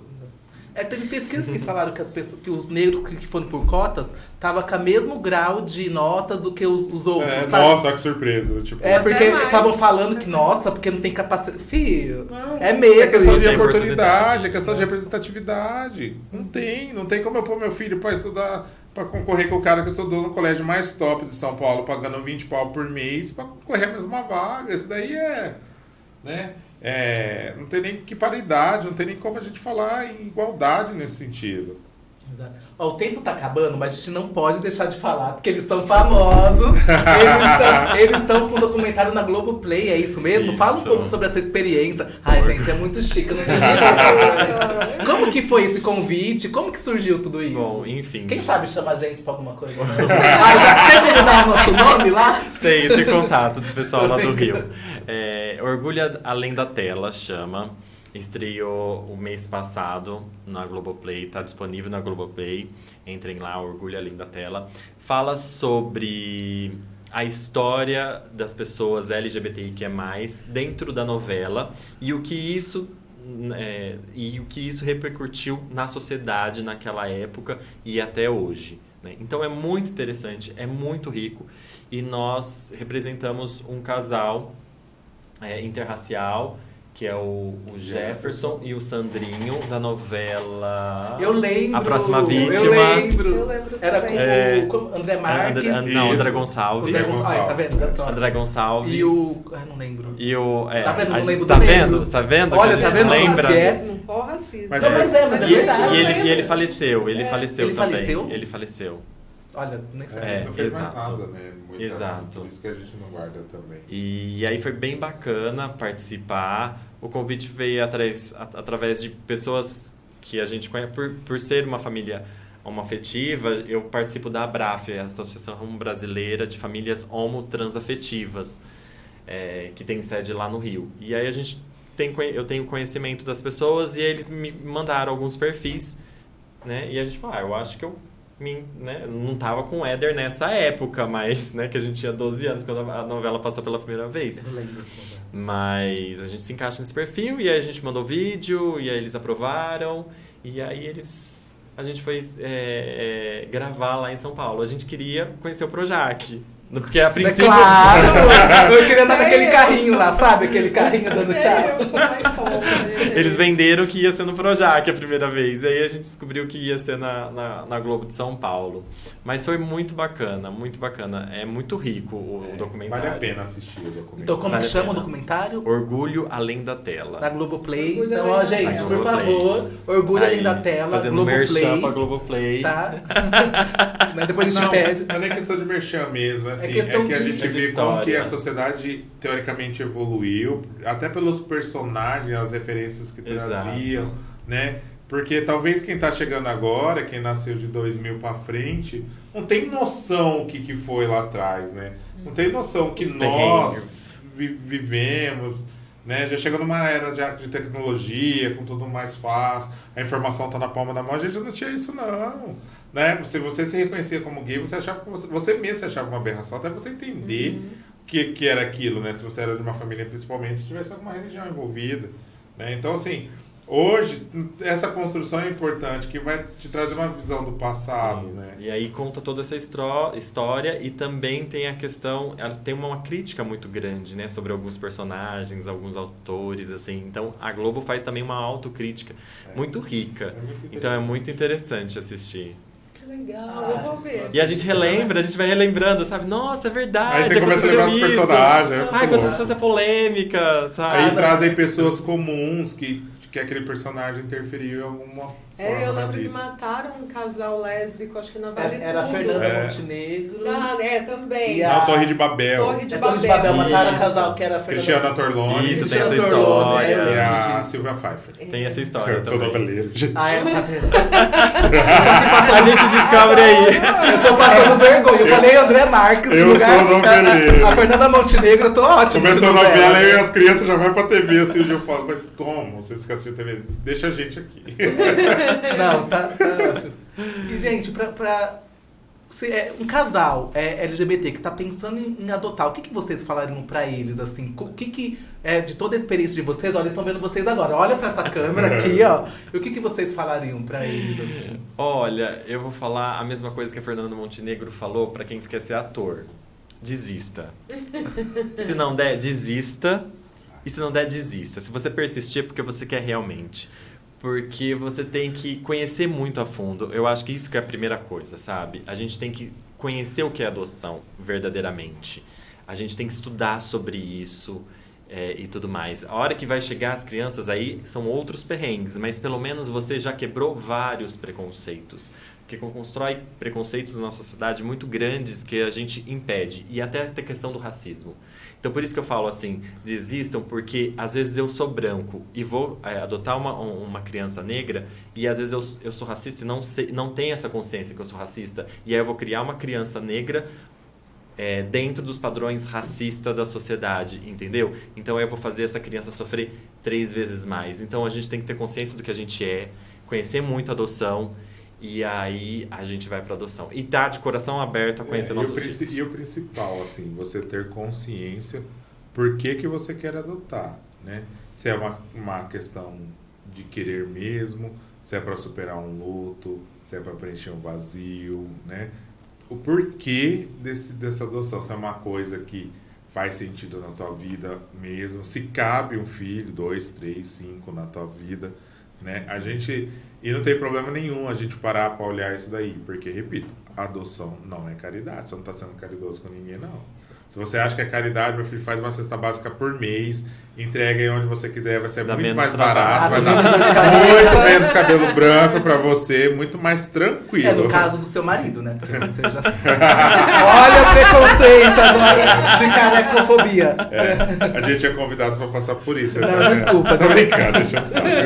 Teve pesquisas que falaram que, que os negros que foram por cotas estavam com o mesmo grau de notas do que os outros, sabe?
Nossa, que surpresa. Tipo,
Porque
Até mais.
estavam falando que, nossa, porque não tem capacidade. Filho,
não,
é medo.
É questão de
isso.
oportunidade, é questão de representatividade. Não tem como eu pôr meu filho pra estudar, pra concorrer com o cara que estudou no colégio mais top de São Paulo, pagando 20 pau por mês, pra concorrer a mesma vaga. Isso daí né? Não tem nem que paridade, não tem nem como a gente falar em igualdade nesse sentido.
Exato. Ó, o tempo tá acabando, mas a gente não pode deixar de falar, porque eles são famosos. Eles estão com um documentário na Globoplay, é isso mesmo?
Isso.
Fala um pouco sobre essa experiência. Ai, gente, é muito chique, eu não entendi. Como que foi esse convite? Como que surgiu tudo isso?
Bom, enfim.
Quem sabe chama a gente pra alguma coisa? Quer que dar o nosso nome lá?
Tem contato do pessoal lá do Rio. Orgulho Além da Tela chama. Estreou o mês passado na Globoplay, tá disponível na Globoplay. Entrem lá, Orgulho Além da Tela. Fala sobre a história das pessoas LGBTIQ+, dentro da novela e o que isso repercutiu na sociedade naquela época e até hoje, né? Então é muito interessante, é muito rico e nós representamos um casal interracial, que é o Jefferson e o Sandrinho, da novela...
Eu lembro.
A Próxima Vítima.
Eu lembro.
Era
com André Marques.
André Gonçalves.
Tá vendo?
André Gonçalves.
E o... não lembro.
E o...
Tá vendo? Não lembro do
Tá
negro.
vendo? Tá vendo?
Olha,
que
tá
a gente
vendo?
lembra?
Racismo, ó, racismo.
Mas
Não, mas é verdade.
E ele faleceu. Ele faleceu
Ele
também.
faleceu?
Ele faleceu.
Olha, nem sei.
Não fez
exato.
mais nada, né?
Exato.
Por isso que a gente não guarda também.
E aí foi bem bacana participar. O convite veio através de pessoas que a gente conhece. Por ser uma família homoafetiva, eu participo da ABRAF, a Associação Brasileira de Famílias Homo-Transafetivas, que tem sede lá no Rio. E aí eu tenho conhecimento das pessoas e eles me mandaram alguns perfis, né? E a gente falou, eu acho que eu não tava com o Éder nessa época, mas, né, que a gente tinha 12 anos quando a novela passou pela primeira vez.
Eu não lembro desse novela.
Mas a gente se encaixa nesse perfil e aí a gente mandou vídeo e aí eles aprovaram e aí a gente foi gravar lá em São Paulo. A gente queria conhecer o Projac. Porque a princípio...
Claro! Eu queria andar naquele carrinho lá, sabe? Aquele carrinho dando tchau.
Eu sou mais fofa.
Eles venderam que ia ser no Projac a primeira vez. E aí a gente descobriu que ia ser na Globo de São Paulo. Mas foi muito bacana, muito bacana. É muito rico o documentário.
Vale a pena assistir o documentário.
Então, como
Vale
que
a
chama o
pena.
documentário?
Orgulho Além da Tela.
Na Globoplay.
Orgulho
Então,
Além
ó,
da
gente,
Tela.
por favor, Orgulho Além da Tela,
Fazendo merchan pra
Globoplay.
Globoplay.
Tá? Mas depois a gente
Não,
pede.
não é nem questão de merchan mesmo, assim,
questão
que a
de-
gente
de
vê como que
história.
a sociedade teoricamente evoluiu, até pelos personagens, as referências que
Exato.
traziam, né? Porque talvez quem tá chegando agora, quem nasceu de 2000 pra frente, não tem noção o que foi lá atrás, né? Não tem noção que
Os
nós
perrengues.
vivemos, né? Já chegando numa era de tecnologia, com tudo mais fácil, a informação tá na palma da mão, a gente não tinha isso não, né? Se você se reconhecia como gay, você achava que você mesmo se achava uma aberração, até você entender que era aquilo, né? Se você era de uma família, principalmente, se tivesse alguma religião envolvida, né? Então, assim, hoje, essa construção é importante, que vai te trazer uma visão do passado, né?
E aí conta toda essa história e também tem a questão, ela tem uma crítica muito grande, né, sobre alguns personagens, alguns autores, assim. Então a Globo faz também uma autocrítica muito rica. Então é muito interessante assistir.
Que legal, eu vou ver.
E a gente relembra, a gente vai relembrando, sabe? Nossa, é verdade.
Aí você começa a lembrar dos
aconteceu isso.
personagens. É
Ai,
muito
aconteceu
louco.
essa polêmica, sabe?
Aí trazem pessoas comuns que aquele personagem interferiu em alguma forma
Eu
na
lembro que
vida.
mataram um casal lésbico, acho que na Vale
Era a
Tudo.
Fernanda Montenegro.
Também.
E a-
Não, Torre de Babel.
Torre de
Torre de Babel mataram a
Isso.
casal que era a Fernanda.
Cristiana Torlone.
Isso, tem essa
Cristiana Torlone,
história.
E a
lembro disso.
Silvia Pfeiffer.
Tem essa história
Eu sou
também.
noveleiro, gente.
Ah, é, tá vendo?
A gente descobre aí.
Eu tô passando vergonha. Eu falei André Marques
Eu
no lugar.
sou noveleiro.
A Fernanda Montenegro, eu tô ótimo.
Começou a
com
novela
ela.
e as crianças já vão pra TV, assim, hoje eu falo, mas como? Vocês ficam assistindo TV? Deixa a gente aqui.
Não, tá ótimo. E, gente, pra se é um casal LGBT que tá pensando em adotar, o que vocês falariam pra eles, assim? O que de toda a experiência de vocês, olha, eles estão vendo vocês agora, olha pra essa câmera aqui, ó. E o que vocês falariam pra eles, assim?
Olha, eu vou falar a mesma coisa que a Fernanda Montenegro falou pra quem quer ser ator. Desista. Se não der, desista. E se não der, desista. Se você persistir, é porque você quer realmente. Porque você tem que conhecer muito a fundo. Eu acho que isso que é a primeira coisa, sabe? A gente tem que conhecer o que é adoção, verdadeiramente. A gente tem que estudar sobre isso e tudo mais. A hora que vai chegar as crianças aí, são outros perrengues. Mas pelo menos você já quebrou vários preconceitos. Porque constrói preconceitos na nossa sociedade muito grandes que a gente impede. E até a questão do racismo. Então, por isso que eu falo assim, desistam, porque às vezes eu sou branco e vou adotar uma criança negra e às vezes eu sou racista e não tenho essa consciência que eu sou racista. E aí eu vou criar uma criança negra dentro dos padrões racistas da sociedade, entendeu? Então eu vou fazer essa criança sofrer 3 vezes mais. Então a gente tem que ter consciência do que a gente é, conhecer muito a adoção. E aí a gente vai para adoção. E tá de coração aberto a conhecer nossos filhos.
E o principal, assim, você ter consciência por que você quer adotar, né? Se é uma questão de querer mesmo, se é para superar um luto, se é para preencher um vazio, né? O porquê dessa adoção, se é uma coisa que faz sentido na tua vida mesmo, se cabe um filho, 2, 3, 5 na tua vida, né? E não tem problema nenhum a gente parar para olhar isso daí, porque, repito, a adoção não é caridade, você não está sendo caridoso com ninguém, não. Se você acha que é caridade, meu filho, faz uma cesta básica por mês, entrega aí onde você quiser, vai ser muito mais barato, vai dar muito menos cabelo branco para você, muito mais tranquilo.
No caso do seu marido, né? Porque você já... Olha o preconceito agora de carecofobia.
A gente é convidado para passar por isso.
Não, né? Desculpa.
Tô brincando, deixa eu saber.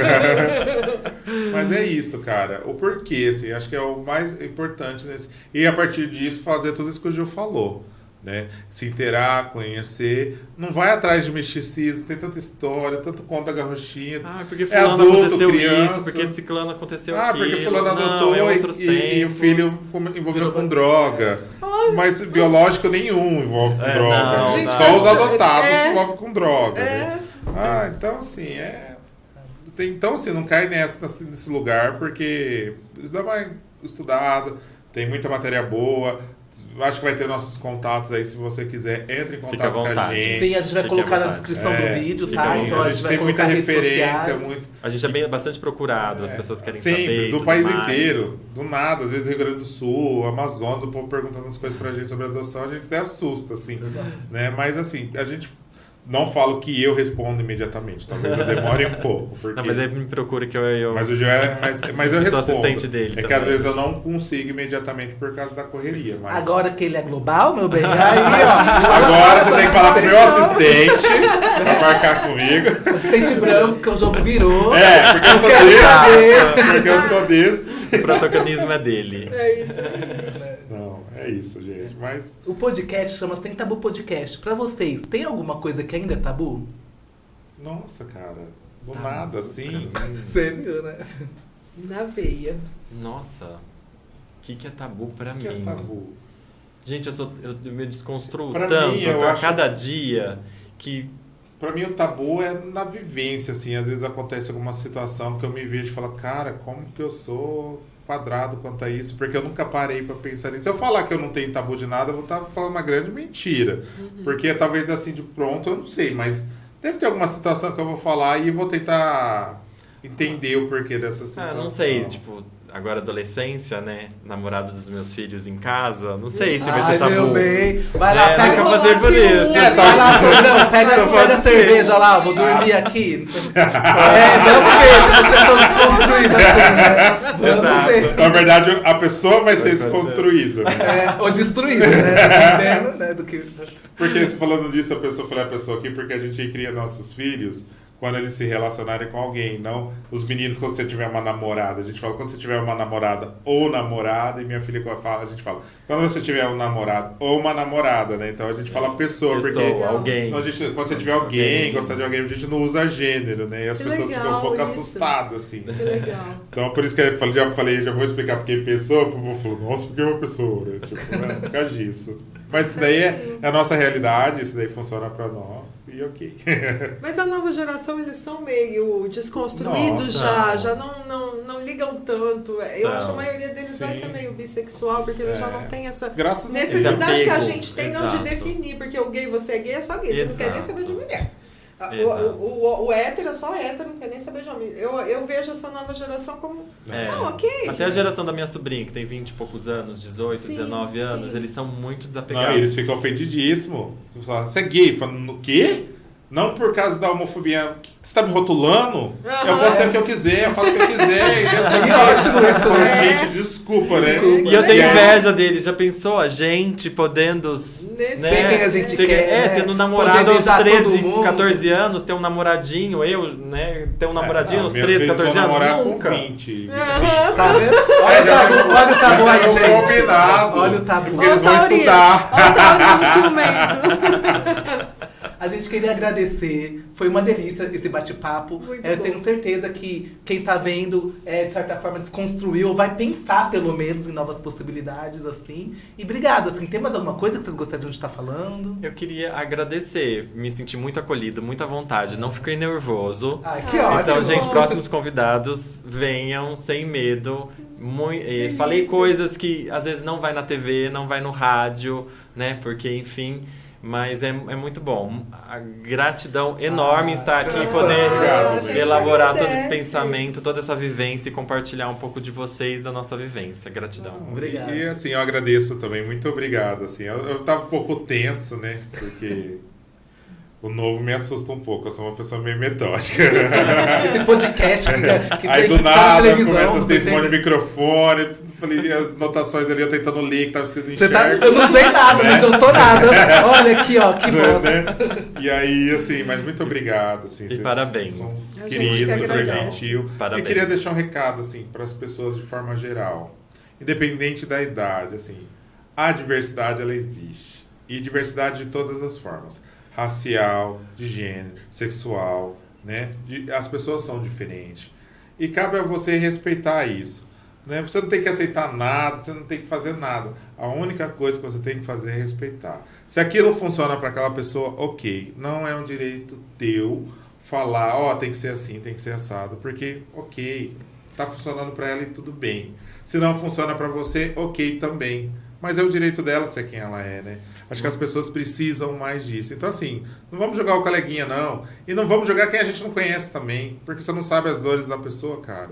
Mas é isso, cara. O porquê, assim, acho que é o mais importante nesse. E a partir disso, fazer tudo isso que o Gil falou. Né? Se inteirar, conhecer, não vai atrás de misticismo, tem tanta história, tanto conto da garrochinha.
Porque fulano
adulto,
aconteceu
criança.
isso, porque ciclano aconteceu aquilo.
Porque fulano adotou e o filho envolveu com droga. Mas biológico nenhum envolve com droga.
Não,
só os adotados envolvem com droga. Né? Então assim, então assim, não cai nesse lugar, porque dá uma estudada, tem muita matéria boa. Acho que vai ter nossos contatos aí, se você quiser, entre em contato com a gente.
Sim, a gente vai colocar na descrição do vídeo, tá? Então
a gente vai tem muita referência.
A gente é bastante procurado, as pessoas querem
sempre,
saber.
Do país inteiro, do nada, às vezes do Rio Grande do Sul, Amazonas, o povo perguntando as coisas pra gente sobre adoção, a gente até assusta, assim. Né? Mas assim, a gente... Não falo que eu respondo imediatamente, talvez eu demore um pouco. Porque...
Não, mas aí me procura que eu...
Mas o Gil mas eu respondo.
Sou assistente dele
que
também.
às vezes eu não consigo imediatamente por causa da correria. Mas...
Agora que ele é global, meu bem, aí ó.
Agora você tem que falar pro meu assistente pra marcar comigo.
Assistente branco, porque o jogo virou.
Porque eu sou desse.
O protagonismo é dele.
É isso aí.
Não, é isso, gente. Mas...
O podcast chama Sem Tabu Podcast. Pra vocês, tem alguma coisa que ainda é tabu?
Nossa, cara. Do nada, assim.
Você viu, né?
Na veia.
Nossa. O que é tabu pra mim?
O que é tabu?
Gente, eu me desconstruo
Pra
tanto
mim, eu
a
acho...
cada dia que...
Pra mim, o tabu é na vivência, assim. Às vezes acontece alguma situação que eu me vejo e falo, cara, como que eu sou quadrado quanto a isso? Porque eu nunca parei pra pensar nisso. Se eu falar que eu não tenho tabu de nada, eu vou estar falando uma grande mentira. Porque talvez assim, de pronto, eu não sei. Mas deve ter alguma situação que eu vou falar e vou tentar entender o porquê dessa situação.
Não sei, tipo... Agora adolescência, né? Namorado dos meus filhos em casa. Não sei se vai ser tabu.
Meu bem. Vai lá, pega
nunca passei por isso.
Vai lá, pega a cerveja lá, vou dormir aqui. Não sei. Vamos ver se você for desconstruído assim, né? Vamos ver.
Na verdade, a pessoa vai ser desconstruída. Né?
Ou destruída, né? Dependendo, né, do que...
Porque falando disso, a pessoa aqui, porque a gente cria nossos filhos quando eles se relacionarem com alguém. Não os meninos quando você tiver uma namorada. A gente fala quando você tiver uma namorada ou namorada. E minha filha fala, a gente fala quando você tiver um namorado ou uma namorada, né? Então a gente fala pessoa, porque
alguém.
Então, quando você tiver alguém, gostar de alguém, a gente não usa gênero, né? E as
Que
pessoas
legal
ficam um pouco
isso.
assustadas, assim.
Que legal.
Então, por isso que eu já vou explicar porque pessoa, o povo falou, nossa, porque é uma pessoa, né? Tipo, né? Por causa disso. Mas isso daí é a nossa realidade, isso daí funciona pra nós, e ok.
Mas a nova geração, eles são meio desconstruídos já não ligam tanto. Eu acho que a maioria deles vai ser meio bissexual, porque eles já não têm essa
Graças a Deus.
necessidade que a
apego,
gente tem não de
exato.
definir, porque o gay, você é gay, é só gay, você não quer nem saber de mulher.
Exato.
O hétero é só hétero, não quer nem saber de homem. Eu vejo essa nova geração como. Não, ok.
Até a geração da minha sobrinha, que tem 20 e poucos anos, 18,
Sim,
19 anos,
sim.
eles são muito
Não,
desapegados.
eles ficam ofendidíssimos. Você fala, você é gay? Falando, o quê? Não por causa da homofobia. Você tá me rotulando? Eu vou ser o que eu quiser, eu faço o que eu quiser.
Que ótimo isso, né?
Gente, desculpa, né?
E eu tenho inveja deles. Já pensou a gente podendo
Ser quem a gente quer, né?
tendo um namorado
Poder
aos
beijar
13,
todo mundo.
14 anos, ter um namoradinho, ter um namoradinho aos
Meus
13,
filhos
14
vão
anos,
namorar
nunca.
com 20, 25.
Tá vendo? Olha o tabu aí, gente.
Combinado.
Olha o tabu.
Porque eles vão
Taurino.
estudar.
Olha o taurino do ciumento.
A gente queria agradecer, foi uma delícia esse bate-papo.
Muito
Eu
bom.
tenho certeza que quem tá vendo, de certa forma, desconstruiu, vai pensar pelo menos em novas possibilidades, assim. E obrigado, assim, tem mais alguma coisa que vocês gostariam de estar falando?
Eu queria agradecer, me senti muito acolhido, muito à vontade, não fiquei nervoso.
Ai, que ótimo!
Então, gente, próximos convidados, venham sem medo. Falei coisas que às vezes não vai na TV, não vai no rádio, né? Porque, enfim, mas é muito bom. A gratidão enorme em estar aqui e poder
obrigado, gente.
elaborar todo
Agradece.
esse pensamento, toda essa vivência e compartilhar um pouco de vocês, da nossa vivência. Gratidão.
Obrigado.
E assim, eu agradeço também, muito obrigado. Assim, eu tava um pouco tenso, né? Porque o novo me assusta um pouco, eu sou uma pessoa meio metódica.
Esse podcast que
Aí
tem
do
que estar na
nada
televisão,
começa a ser esse
você
monte de
tem-
microfone, falei as notações ali, eu tentando ler que tava escrito em
Você tá,
enxerga.
eu não sei nada, não adiantou nada. Olha aqui, ó, que voz.
Né? E aí, assim, mas muito obrigado. Assim, vocês
parabéns.
são
A gente
queridos,
que
super
agradece.
gentil.
Parabéns.
Eu queria deixar um recado, assim, para as pessoas de forma geral. Independente da idade, assim, a diversidade, ela existe. E diversidade de todas as formas. Racial, de gênero, sexual, né? As pessoas são diferentes. E cabe a você respeitar isso. Né? Você não tem que aceitar nada, você não tem que fazer nada. A única coisa que você tem que fazer é respeitar. Se aquilo funciona para aquela pessoa, ok. Não é um direito teu falar, ó, tem que ser assim, tem que ser assado. Porque, ok, tá funcionando para ela e tudo bem. Se não funciona para você, ok também. Mas é o direito dela ser quem ela é, né? Acho que as pessoas precisam mais disso. Então, assim, não vamos jogar o coleguinha, não. E não vamos jogar quem a gente não conhece também. Porque você não sabe as dores da pessoa, cara.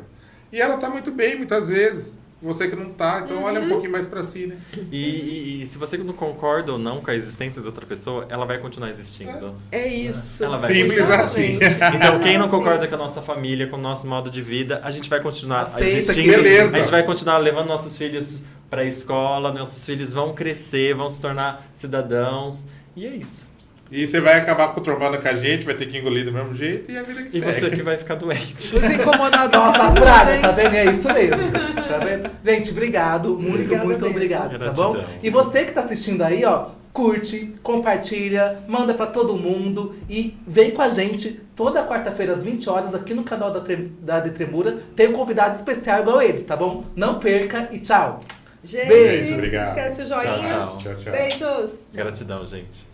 E ela tá muito bem, muitas vezes. Você que não tá, então olha um pouquinho mais pra si, né?
E se você não concorda ou não com a existência de outra pessoa, ela vai continuar existindo.
É isso.
Ela vai
Simples
continuar.
assim.
Então, quem não
Assim.
concorda com a nossa família, com o nosso modo de vida, a gente vai continuar
Aceita
existindo.
que
beleza.
A gente vai continuar levando nossos filhos pra escola, nossos filhos vão crescer, vão se tornar cidadãos. E é isso.
E você vai acabar trombando com a gente, vai ter que engolir do mesmo jeito e a vida que
E
segue.
você que vai ficar doente.
Os incomodados
Nossa,
que
a
se
praga,
mudem.
tá vendo? É isso mesmo. Tá vendo? Gente, obrigado. Muito,
Obrigada
muito
mesmo.
obrigado, tá
Gratidão.
bom? E você que tá assistindo aí, ó, curte, compartilha, manda pra todo mundo e vem com a gente toda quarta-feira às 20 horas aqui no canal da De Tremura. Tem um convidado especial igual eles, tá bom? Não perca e tchau.
Gente,
Beijo,
obrigado.
esquece o joinha.
Tchau,
tchau.
Beijos.
Gratidão, gente.